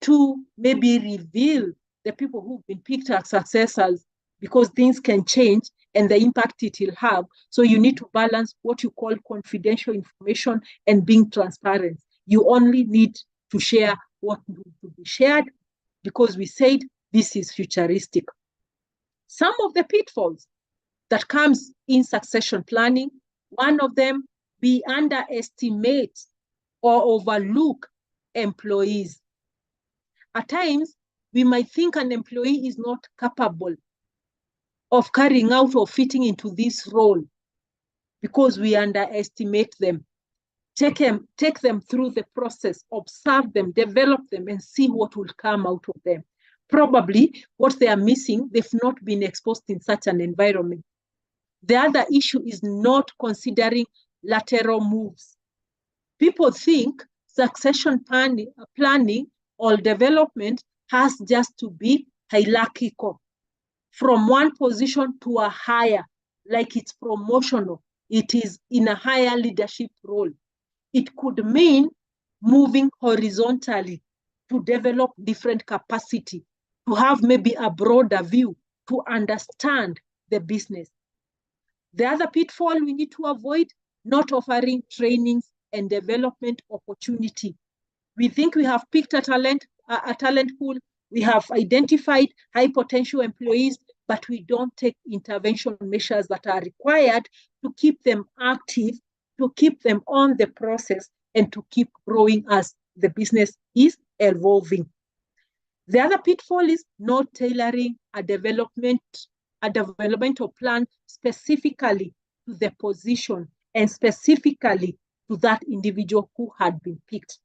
to maybe reveal the people who've been picked as successors, because things can change and the impact it will have. So you need to balance what you call confidential information and being transparent. You only need to share what needs to be shared, because we said this is futuristic. Some of the pitfalls that comes in succession planning, one of them, we underestimate or overlook employees. At times, we might think an employee is not capable of carrying out or fitting into this role because we underestimate them. Take them through the process, observe them, develop them, and see what will come out of them. Probably what they are missing, they've not been exposed in such an environment. The other issue is not considering lateral moves. People think succession planning or development has just to be hierarchical, from one position to a higher, like it's promotional. It is in a higher leadership role. It could mean moving horizontally to develop different capacity, to have maybe a broader view, to understand the business. The other pitfall we need to avoid, not offering trainings and development opportunity. We think we have picked a talent pool, we have identified high potential employees, but we don't take intervention measures that are required to keep them active, to keep them on the process, and to keep growing as the business is evolving. The other pitfall is not tailoring a developmental plan specifically to the position and specifically to that individual who had been picked.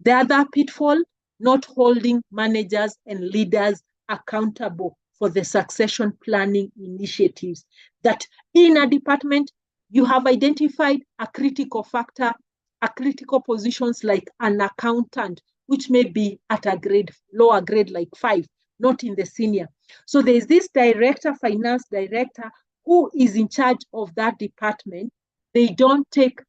The other pitfall, not holding managers and leaders accountable for the succession planning initiatives. That in a department, you have identified a critical factor, a critical positions like an accountant, which may be at a lower grade like 5, not in the senior. So there's this finance director, who is in charge of that department. They don't take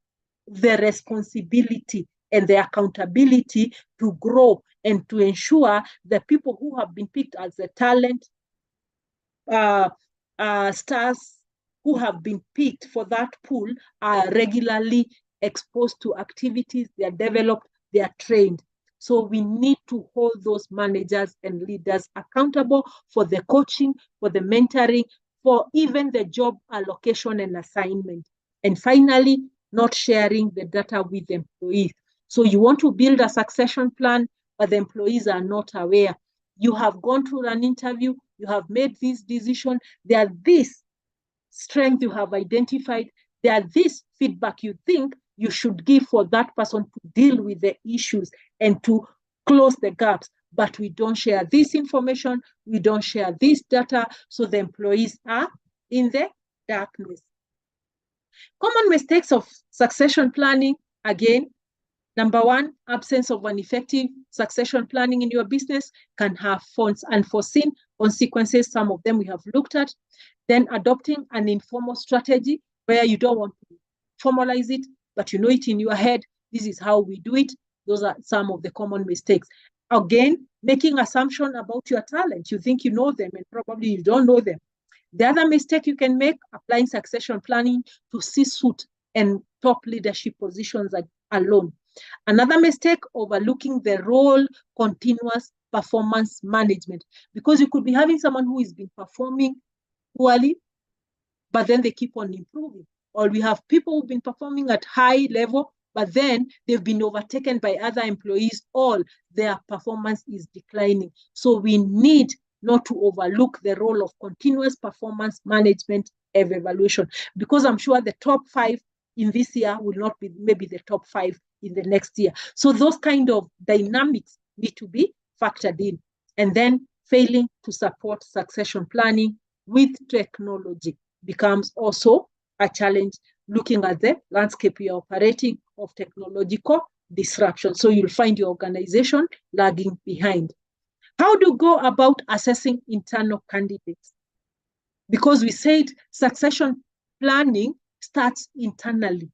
the responsibility and the accountability to grow and to ensure the people who have been picked as the talent stars who have been picked for that pool are regularly exposed to activities, they are developed, they are trained. So we need to hold those managers and leaders accountable for the coaching, for the mentoring, for even the job allocation and assignment. And finally, not sharing the data with employees. So you want to build a succession plan, but the employees are not aware. You have gone through an interview, you have made this decision, there are this strength you have identified, there are this feedback you think you should give for that person to deal with the issues and to close the gaps. But we don't share this information, we don't share this data, so the employees are in the darkness. Common mistakes of succession planning, again, number one, absence of an effective succession planning in your business can have unforeseen consequences. Some of them we have looked at. Then adopting an informal strategy where you don't want to formalize it, but you know it in your head. This is how we do it. Those are some of the common mistakes. Again, making assumption about your talent. You think you know them and probably you don't know them. The other mistake you can make, applying succession planning to C-suite and top leadership positions alone. Another mistake, overlooking the role continuous performance management, because you could be having someone who has been performing poorly, but then they keep on improving. Or we have people who've been performing at high level, but then they've been overtaken by other employees, all their performance is declining. So we need not to overlook the role of continuous performance management and evaluation, because I'm sure the top 5 in this year will not be maybe the top 5 in the next year. So those kind of dynamics need to be factored in. And then failing to support succession planning with technology becomes also a challenge, looking at the landscape you're operating of technological disruption. So you'll find your organization lagging behind. How do you go about assessing internal candidates? because we said succession planning starts internally.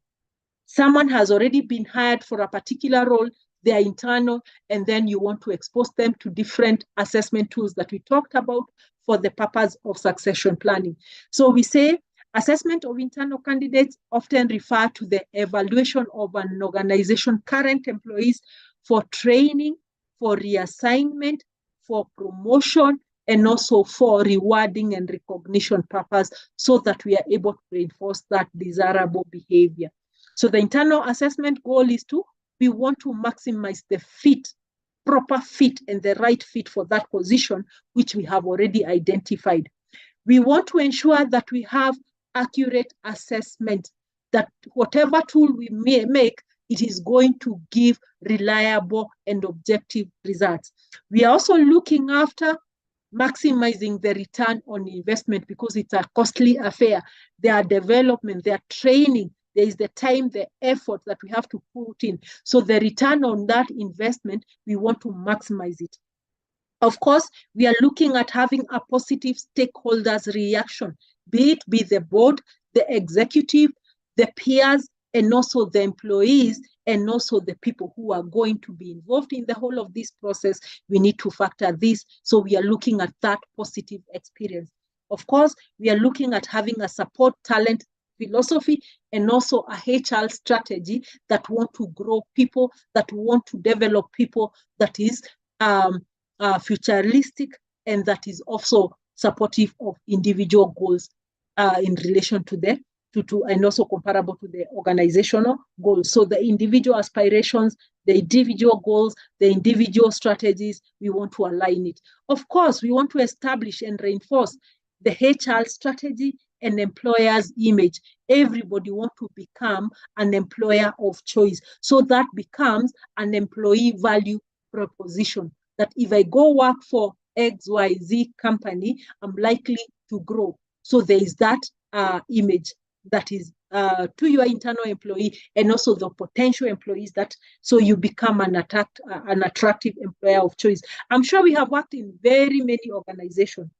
Someone has already been hired for a particular role, they are internal, and then you want to expose them to different assessment tools that we talked about for the purpose of succession planning. So we say assessment of internal candidates often refer to the evaluation of an organization's current employees for training, for reassignment, for promotion, and also for rewarding and recognition purpose, so that we are able to reinforce that desirable behavior. So the internal assessment goal is we want to maximize the fit, proper fit, and the right fit for that position, which we have already identified. We want to ensure that we have accurate assessment, that whatever tool we may make, it is going to give reliable and objective results. We are also looking after maximizing the return on investment, because it's a costly affair. There are development, there are training, there is the time, the effort that we have to put in. So the return on that investment, we want to maximize it. Of course, we are looking at having a positive stakeholders reaction, be the board, the executive, the peers, and also the employees, and also the people who are going to be involved in the whole of this process. We need to factor this. So we are looking at that positive experience. Of course, we are looking at having a support talent philosophy and also a HR strategy that want to grow people, that want to develop people, that is futuristic, and that is also supportive of individual goals in relation to the and also comparable to the organizational goals. So the individual aspirations, the individual goals, the individual strategies, we want to align it. Of course, we want to establish and reinforce the HR strategy and employer's image. Everybody wants to become an employer of choice. So that becomes an employee value proposition, that if I go work for XYZ company, I'm likely to grow. So there is that image that is to your internal employee, and also the potential employees, that so you become an attractive employer of choice. I'm sure we have worked in very many organizations,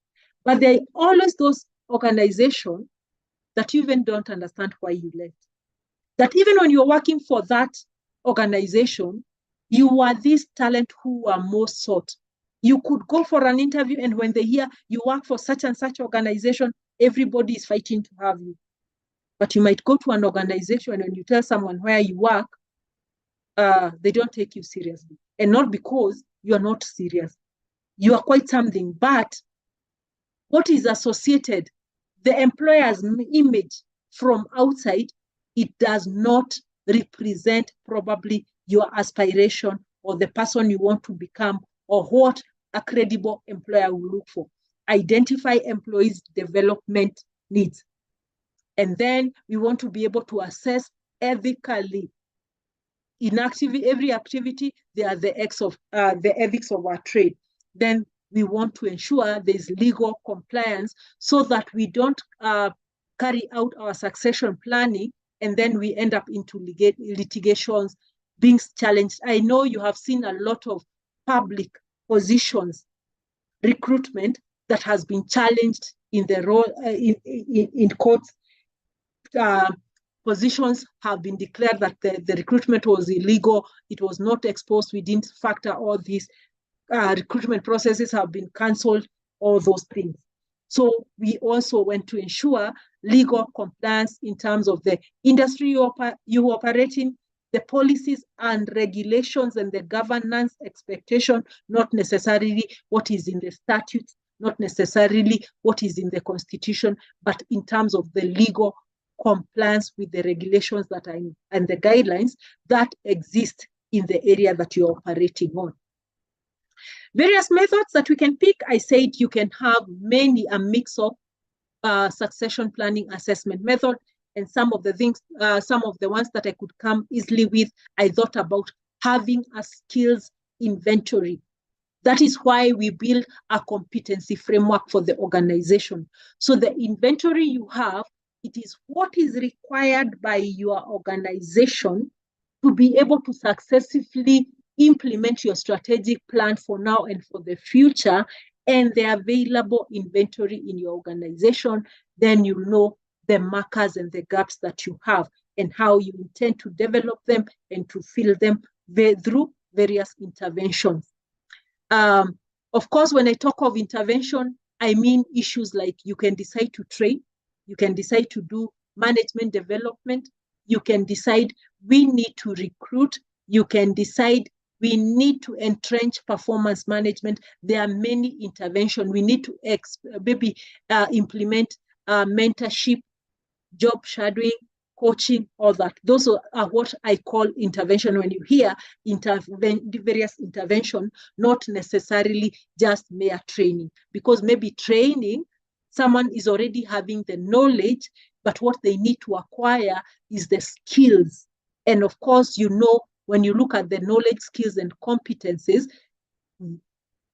but there are always those organizations that you even don't understand why you left. That even when you're working for that organization, you are this talent who are most sought. You could go for an interview, and when they hear you work for such and such organization, everybody is fighting to have you. But you might go to an organization, and when you tell someone where you work, they don't take you seriously. And not because you are not serious. You are quite something, but what is associated, the employer's image from outside, it does not represent probably your aspiration or the person you want to become, or what a credible employer will look for. Identify employees' development needs. And then we want to be able to assess ethically. In every activity, there are the ethics of our trade. Then we want to ensure there's legal compliance, so that we don't carry out our succession planning and then we end up into litigations, being challenged. I know you have seen a lot of public positions recruitment that has been challenged in the role in courts. Positions have been declared that the recruitment was illegal, it was not exposed, we didn't factor all these recruitment processes have been cancelled, all those things. So we also want to ensure legal compliance in terms of the industry you operate in, the policies and regulations and the governance expectation, not necessarily what is in the statutes, not necessarily what is in the constitution, but in terms of the legal compliance with the regulations that are in, and the guidelines that exist in the area that you're operating on. Various methods that we can pick. I said you can have a mix of succession planning assessment method, and some of the things, some of the ones that I could come easily with, I thought about having a skills inventory. That is why we build a competency framework for the organization. So the inventory you have, it is what is required by your organization to be able to successfully implement your strategic plan for now and for the future, and the available inventory in your organization, then you know the markers and the gaps that you have and how you intend to develop them and to fill them through various interventions. Of course, when I talk of intervention, I mean issues like you can decide to train, you can decide to do management development, you can decide we need to recruit, you can decide we need to entrench performance management. There are many interventions. We need to maybe implement mentorship, job shadowing, coaching, all that. Those are what I call intervention. When you hear various intervention, not necessarily just mere training, because maybe training, someone is already having the knowledge, but what they need to acquire is the skills. And of course, you know, when you look at the knowledge, skills, and competencies,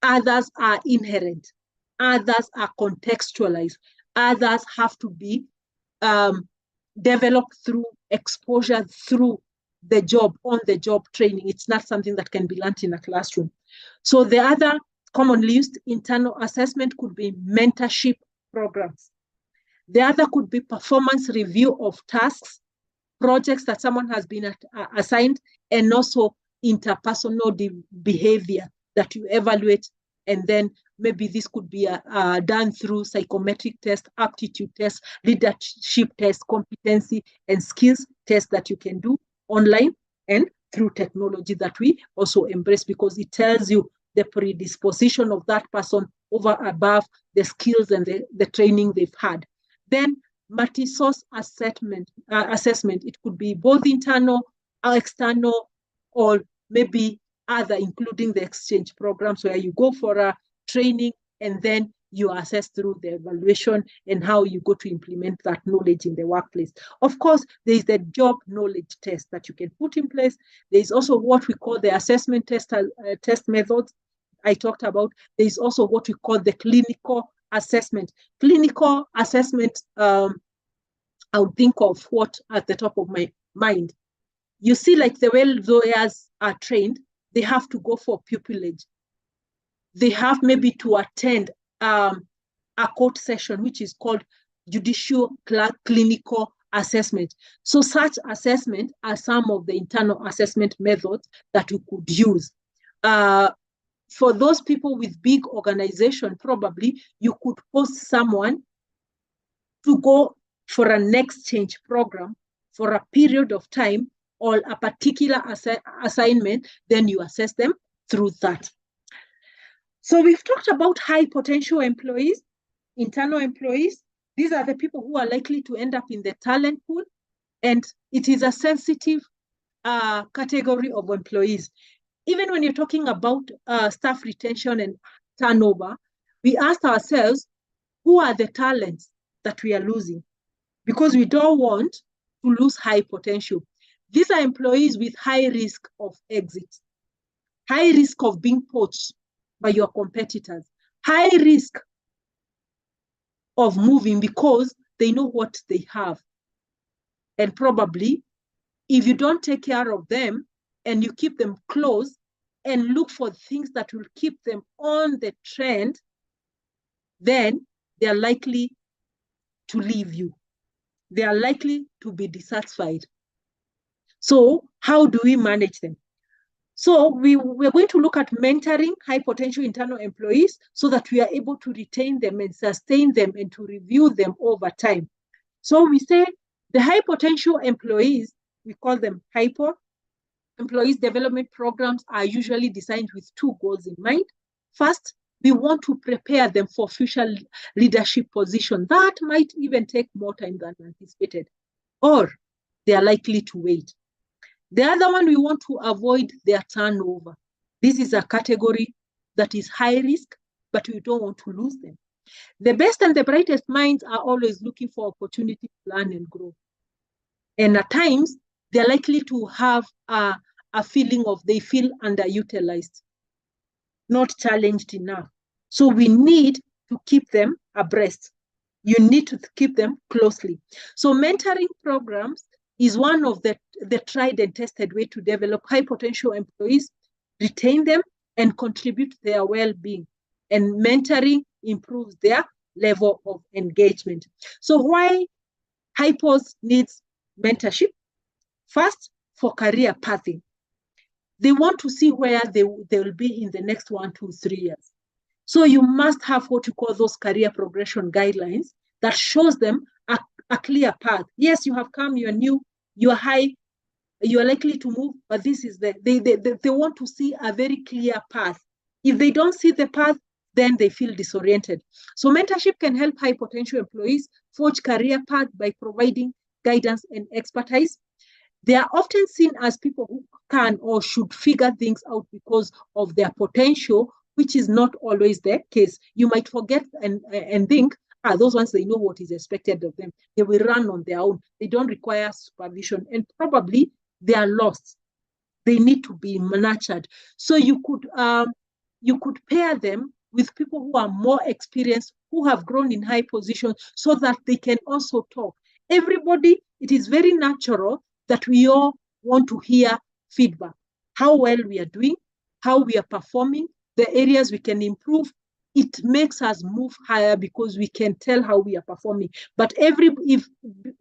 others are inherent, others are contextualized, others have to be developed through exposure, through the job, on-the-job training. It's not something that can be learned in a classroom. So the other commonly used internal assessment could be mentorship programs. The other could be performance review of tasks, projects that someone has been assigned, and also interpersonal behavior that you evaluate. And then maybe this could be done through psychometric tests, aptitude tests, leadership tests, competency and skills tests that you can do online and through technology that we also embrace, because it tells you the predisposition of that person over above the skills and the training they've had. Then multi-source assessment. It could be both internal or external, or maybe other, including the exchange programs where you go for a training and then you assess through the evaluation and how you go to implement that knowledge in the workplace. Of course, there is the job knowledge test that you can put in place. There is also what we call the assessment test methods I talked about. There is also what we call the clinical assessment. Clinical assessment, I would think of what at the top of my mind. You see, like the way lawyers are trained, they have to go for pupillage. They have maybe to attend a court session, which is called judicial clinical assessment. So such assessment are some of the internal assessment methods that you could use. For those people with big organization, probably you could post someone to go for an exchange program for a period of time or a particular assignment, then you assess them through that. So we've talked about high potential employees, internal employees. These are the people who are likely to end up in the talent pool, and it is a sensitive category of employees. Even when you're talking about staff retention and turnover, we ask ourselves, who are the talents that we are losing? Because we don't want to lose high potential. These are employees with high risk of exit, high risk of being poached by your competitors, high risk of moving because they know what they have. And probably, if you don't take care of them and you keep them close and look for things that will keep them on the trend, then they are likely to leave you. They are likely to be dissatisfied. So how do we manage them? So we're going to look at mentoring high potential internal employees so that we are able to retain them and sustain them and to review them over time. So we say the high potential employees, we call them hyper. Employees development programs are usually designed with two goals in mind. First, we want to prepare them for future leadership positions. That might even take more time than anticipated, or they are likely to wait. The other one, we want to avoid their turnover. This is a category that is high risk, but we don't want to lose them. The best and the brightest minds are always looking for opportunity to learn and grow. And at times, they're likely to have a feeling of they feel underutilized, not challenged enough. So we need to keep them abreast. You need to keep them closely. So mentoring programs is one of the tried and tested way to develop high potential employees, retain them, and contribute to their well-being. and mentoring improves their level of engagement. So why Hypos needs mentorship? First, for career pathing. They want to see where they will be in the next 1, 2, 3 years. So you must have what you call those career progression guidelines that shows them a clear path. Yes, you have come, you're new, you're high, you are likely to move, but this is they want to see a very clear path. If they don't see the path, then they feel disoriented. So mentorship can help high potential employees forge career path by providing guidance and expertise. They are often seen as people who can or should figure things out because of their potential, which is not always the case. You might forget and think, those ones, they know what is expected of them. They will run on their own. They don't require supervision, and probably they are lost. They need to be nurtured. So you could pair them with people who are more experienced, who have grown in high positions, so that they can also talk. Everybody, it is very natural that we all want to hear feedback. How well we are doing, how we are performing, the areas we can improve. It makes us move higher because we can tell how we are performing. But if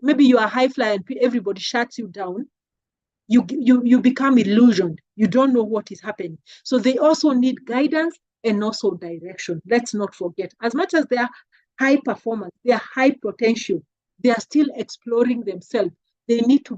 maybe you are high flyer and everybody shuts you down, you become illusioned. You don't know what is happening. So they also need guidance and also direction. Let's not forget, as much as they are high performance, they are high potential, they are still exploring themselves. They need to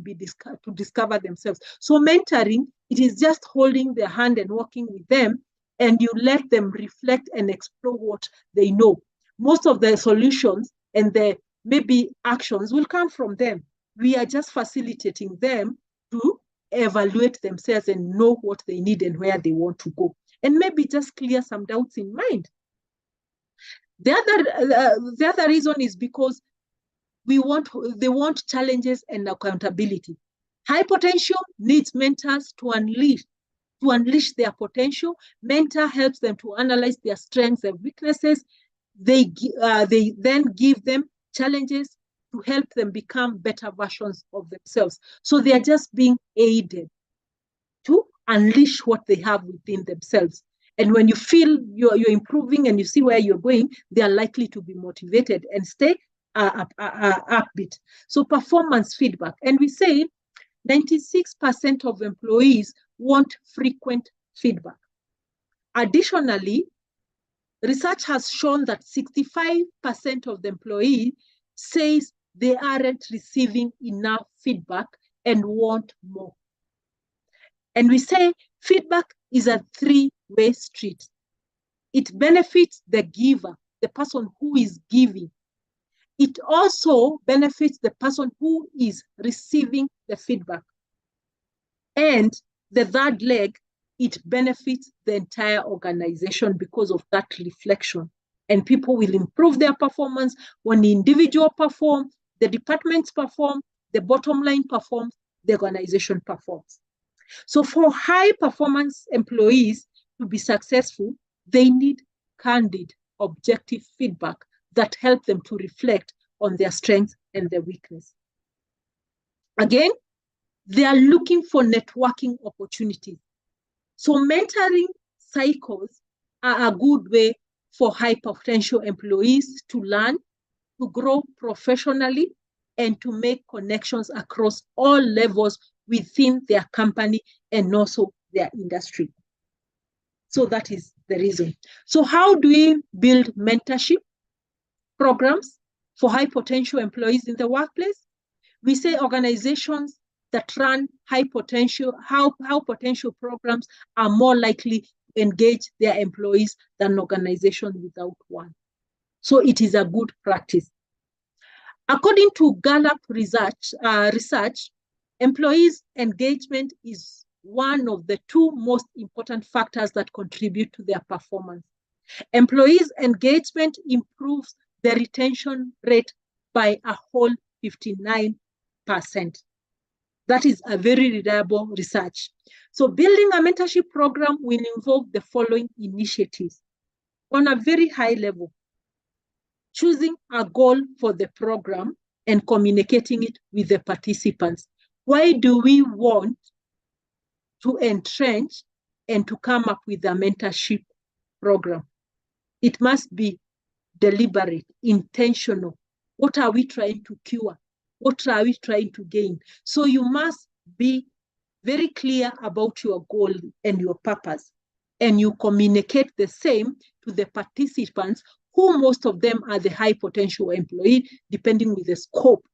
discover themselves. So mentoring, it is just holding their hand and walking with them, and you let them reflect and explore what they know. Most of the solutions and the maybe actions will come from them. We are just facilitating them to evaluate themselves and know what they need and where they want to go, and maybe just clear some doubts in mind. The other reason is because they want challenges and accountability. High potential needs mentors to unleash their potential. Mentor helps them to analyze their strengths and weaknesses. They then give them challenges to help them become better versions of themselves. So they are just being aided to unleash what they have within themselves. And when you feel you're improving and you see where you're going, they are likely to be motivated and stay upbeat. So performance feedback. And we say 96% of employees want frequent feedback. Additionally, research has shown that 65% of the employees says they aren't receiving enough feedback and want more. And we say feedback is a three-way street. It benefits the giver, the person who is giving. It also benefits the person who is receiving the feedback. And the third leg, it benefits the entire organization because of that reflection. And people will improve their performance. When the individual performs, the departments perform, the bottom line performs, the organization performs. So for high performance employees to be successful, they need candid, objective feedback that help them to reflect on their strengths and their weakness. Again, they are looking for networking opportunities. So mentoring cycles are a good way for high potential employees to learn, to grow professionally, and to make connections across all levels within their company and also their industry. So that is the reason. So how do we build mentorship programs for high potential employees in the workplace? We say organizations that run high potential programs are more likely to engage their employees than organizations without one. So it is a good practice. According to Gallup research, employees' engagement is one of the two most important factors that contribute to their performance. Employees' engagement improves the retention rate by a whole 59%. That is a very reliable research. So building a mentorship program will involve the following initiatives. On a very high level, choosing a goal for the program and communicating it with the participants. Why do we want to entrench and to come up with a mentorship program? It must be deliberate, intentional. What are we trying to cure? What are we trying to gain? So you must be very clear about your goal and your purpose. And you communicate the same to the participants, who most of them are the high potential employee, depending with the scope.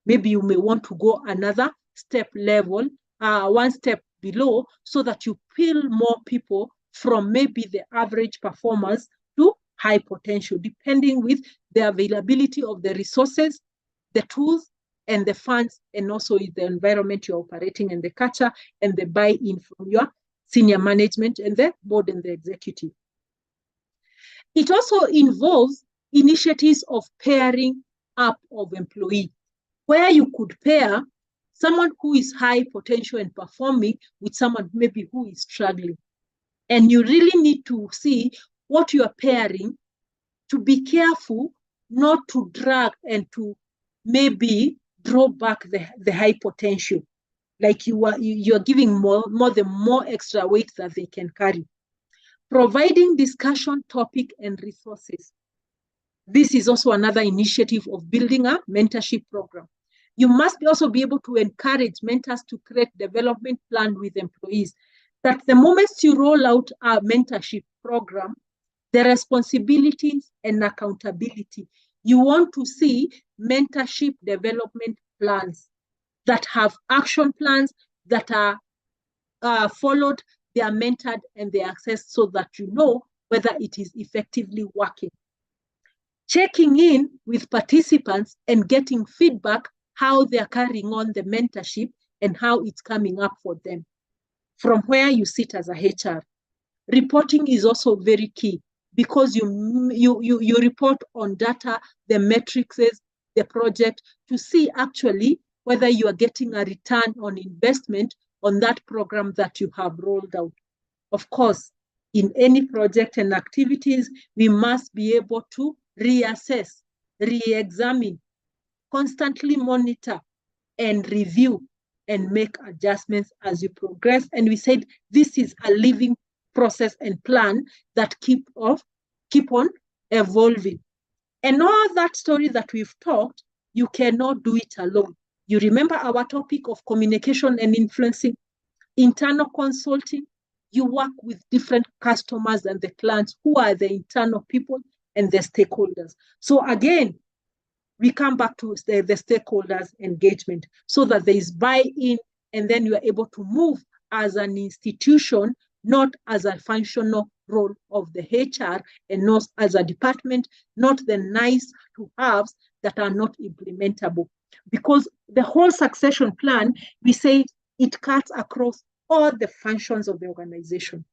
Maybe you may want to go another step level, one step below, so that you pull more people from maybe the average performers to high potential, depending with the availability of the resources, the tools, and the funds, and also the environment you're operating, and the culture, and the buy-in from your senior management and the board and the executive. It also involves initiatives of pairing up of employees, where you could pair someone who is high potential and performing with someone maybe who is struggling. And you really need to see what you are pairing, to be careful not to drag and to maybe draw back the high potential. Like you're giving more extra weight that they can carry. Providing discussion topic and resources. This is also another initiative of building a mentorship program. You must also be able to encourage mentors to create development plan with employees, that the moment you roll out a mentorship program, the responsibilities and accountability, you want to see mentorship development plans that have action plans that are followed, they are mentored, and they are assessed, so that you know whether it is effectively working. Checking in with participants and getting feedback, how they are carrying on the mentorship and how it's coming up for them from where you sit as a HR. Reporting is also very key, because you report on data, the metrics, the project, to see actually whether you are getting a return on investment on that program that you have rolled out. Of course, in any project and activities, we must be able to reassess, re-examine, constantly monitor and review and make adjustments as you progress. And we said this is a living process and plan that keep on evolving. And all that story that we've talked, you cannot do it alone. You remember our topic of communication and influencing, internal consulting. You work with different customers and the clients, who are the internal people and the stakeholders. So again, we come back to the stakeholders engagement, so that there is buy-in, and then you are able to move as an institution, not as a functional role of the HR, and not as a department, not the nice to haves that are not implementable. Because the whole succession plan, we say it cuts across all the functions of the organization.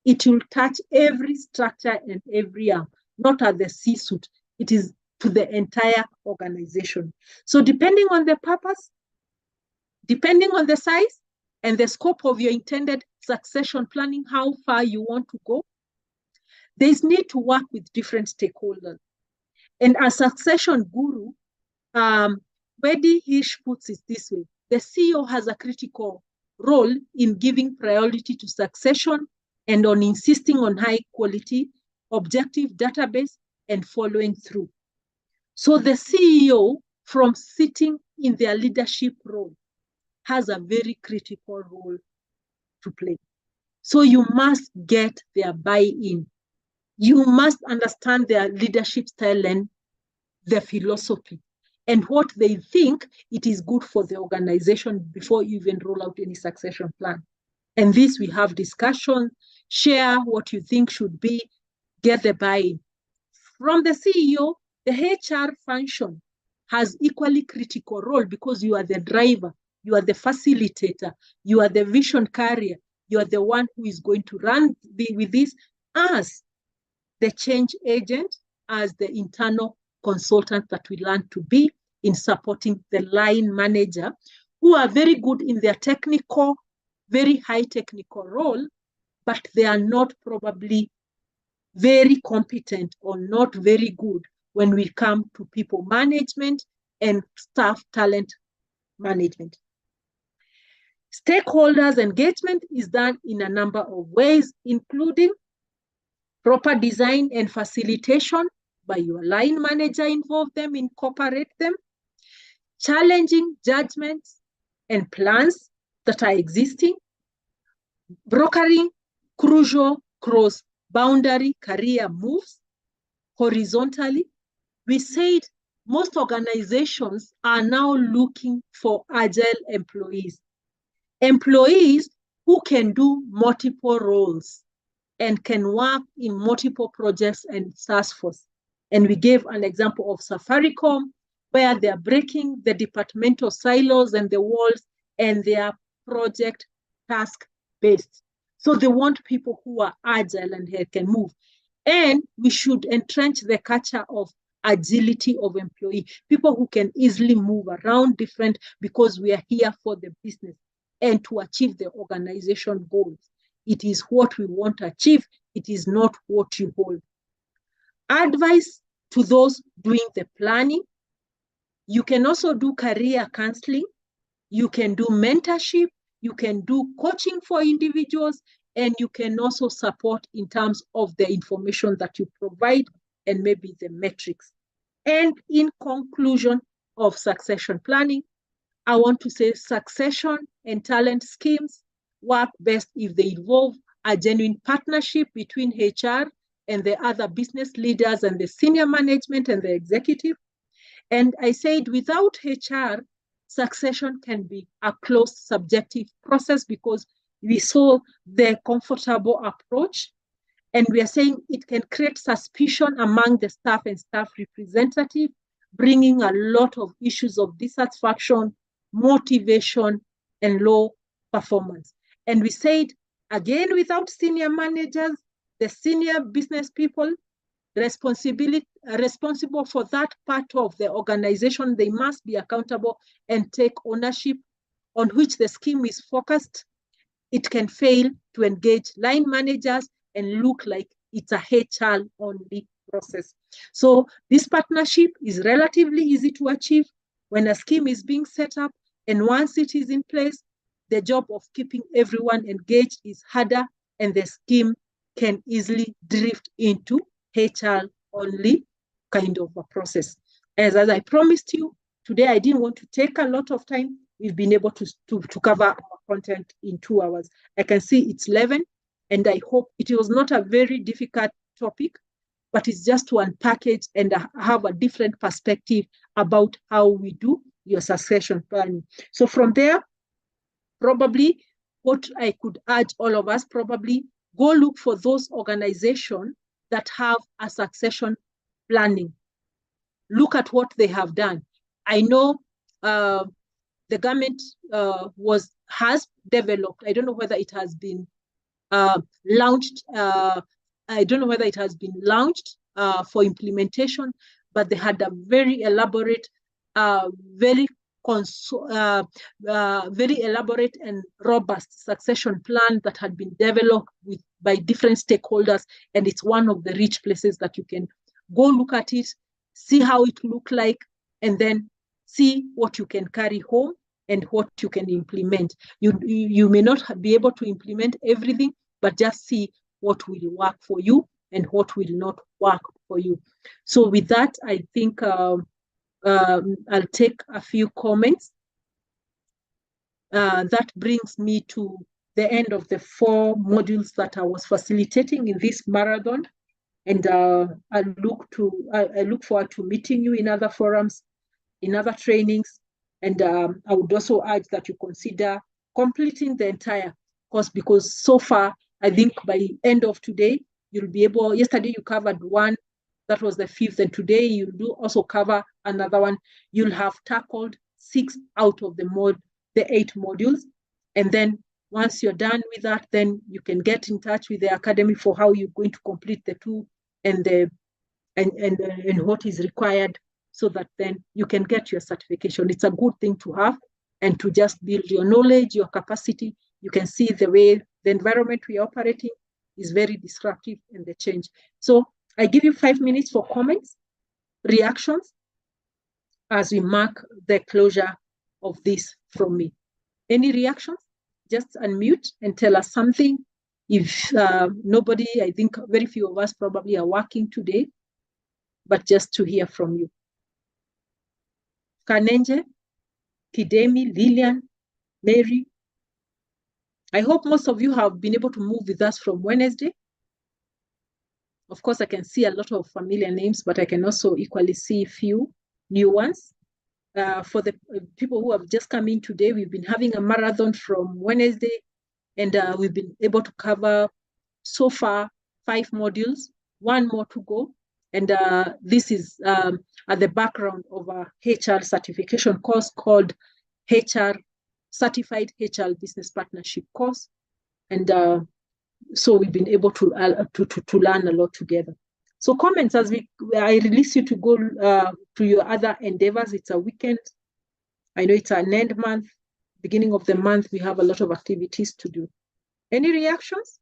It will touch every structure and every arm, not at the C-suite. It is to the entire organization. So depending on the purpose, depending on the size and the scope of your intended succession planning, how far you want to go, there's need to work with different stakeholders. And as succession guru, Wendy Hirsch puts it this way: the CEO has a critical role in giving priority to succession and on insisting on high quality, objective database and following through. So the CEO, from sitting in their leadership role, has a very critical role to play. So you must get their buy-in. You must understand their leadership style and their philosophy and what they think it is good for the organization before you even roll out any succession plan. And this, we have discussion, share what you think should be, get the buy-in. From the CEO, the HR function has equally critical role, because you are the driver, you are the facilitator, you are the vision carrier, you are the one who is going to run with this as the change agent, as the internal consultant that we learn to be in supporting the line manager, who are very good in their technical, very high technical role, but they are not probably very competent or not very good when we come to people management and staff talent management. Stakeholders engagement is done in a number of ways, including Proper design and facilitation by your line manager, involve them, incorporate them. Challenging judgments and plans that are existing. Brokering crucial cross-boundary career moves horizontally. We said most organizations are now looking for agile employees. Employees who can do multiple roles and can work in multiple projects and task force. And we gave an example of Safaricom, where they are breaking the departmental silos and the walls, and they are project task-based. So they want people who are agile and can move. And we should entrench the culture of agility of employee, people who can easily move around different, because we are here for the business and to achieve the organization goals. It is what we want to achieve. It is not what you hold. Advice to those doing the planning. You can also do career counseling. You can do mentorship. You can do coaching for individuals, and you can also support in terms of the information that you provide and maybe the metrics. And in conclusion of succession planning, I want to say succession and talent schemes work best if they involve a genuine partnership between HR and the other business leaders and the senior management and the executive. And I said without HR, succession can be a closed subjective process, because we saw the comfortable approach, and we are saying it can create suspicion among the staff and staff representative, bringing a lot of issues of dissatisfaction, motivation, and low performance. And we said, again, without senior managers, the senior business people responsible for that part of the organization, they must be accountable and take ownership on which the scheme is focused. It can fail to engage line managers and look like it's a HR only process. So this partnership is relatively easy to achieve when a scheme is being set up, and once it is in place, the job of keeping everyone engaged is harder, and the scheme can easily drift into HR only kind of a process. As I promised you, today I didn't want to take a lot of time. We've been able to cover our content in 2 hours. I can see it's 11, and I hope it was not a very difficult topic, but it's just to unpackage and have a different perspective about how we do your succession planning. So from there, probably what I could urge all of us, probably go look for those organizations that have a succession planning. Look at what they have done. I know the government has developed, I don't know whether it has been launched, I don't know whether it has been launched for implementation, but they had a very elaborate, very elaborate and robust succession plan that had been developed by different stakeholders, and it's one of the rich places that you can go look at it, see how it look like, and then see what you can carry home and what you can implement. You may not be able to implement everything, but just see what will work for you and what will not work for you. So with that, I think I'll take a few comments. That brings me to the end of the 4 modules that I was facilitating in this marathon. And I look forward to meeting you in other forums, in other trainings. And I would also urge that you consider completing the entire course, because so far, I think by end of today, you'll be able, yesterday you covered 1, that was the 5th, and today you'll also cover another 1. You'll have tackled 6 out of the 8 modules. And then once you're done with that, then you can get in touch with the academy for how you're going to complete the 2 and what is required, so that then you can get your certification. It's a good thing to have and to just build your knowledge, your capacity. You can see the way the environment we are operating is very disruptive in the change. So I give you 5 minutes for comments, reactions, as we mark the closure of this from me. Any reactions? Just unmute and tell us something If nobody, I think very few of us probably are working today, but just to hear from you. Kanenje, Kidemi, Lillian, Mary, I hope most of you have been able to move with us from Wednesday. Of course, I can see a lot of familiar names, but I can also equally see a few new ones. For the people who have just come in today, we've been having a marathon from Wednesday, and we've been able to cover so far 5 modules, 1 more to go. And this is at the background of a HR certification course called HR Certified HR Business Partnership course. And so we've been able to learn a lot together. So comments as I release you to go to your other endeavors. It's a weekend. I know it's an end month. Beginning of the month, we have a lot of activities to do. Any reactions?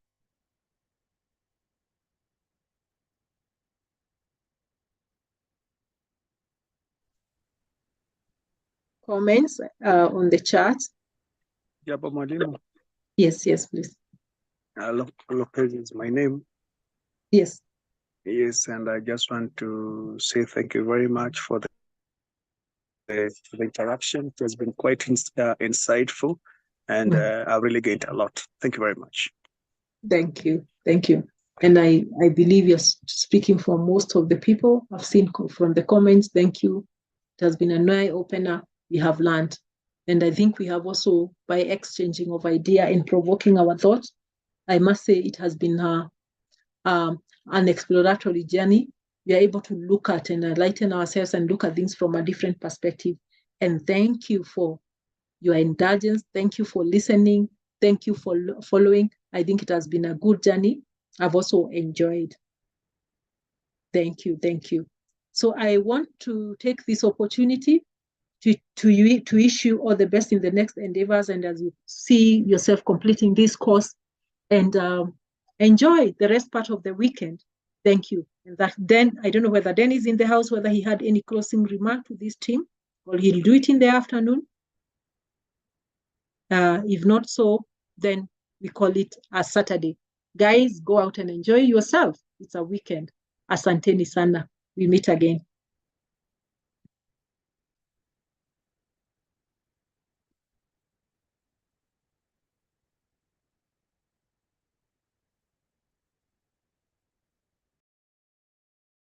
Comments on the chat? Japo Mwalimu. Yes, please. Lopez is my name. Yes. Yes, and I just want to say thank you very much for the interaction. It has been quite insightful, and I really gained a lot. Thank you very much. Thank you. And I believe you're speaking for most of the people. I've seen from the comments. Thank you. It has been an eye-opener. We have learned. And I think we have also, by exchanging of idea and provoking our thoughts, I must say it has been an exploratory journey. We are able to look at and enlighten ourselves and look at things from a different perspective. And thank you for your indulgence. Thank you for listening. Thank you for following. I think it has been a good journey. I've also enjoyed. Thank you. So I want to take this opportunity to wish you all the best in the next endeavors, and as you see yourself completing this course, and enjoy the rest part of the weekend. Thank you. And then I don't know whether Dan is in the house, whether he had any closing remark to this team, or he'll do it in the afternoon. If not so, then we call it a Saturday. Guys, go out and enjoy yourself. It's a weekend. Asanteni sana. We meet again.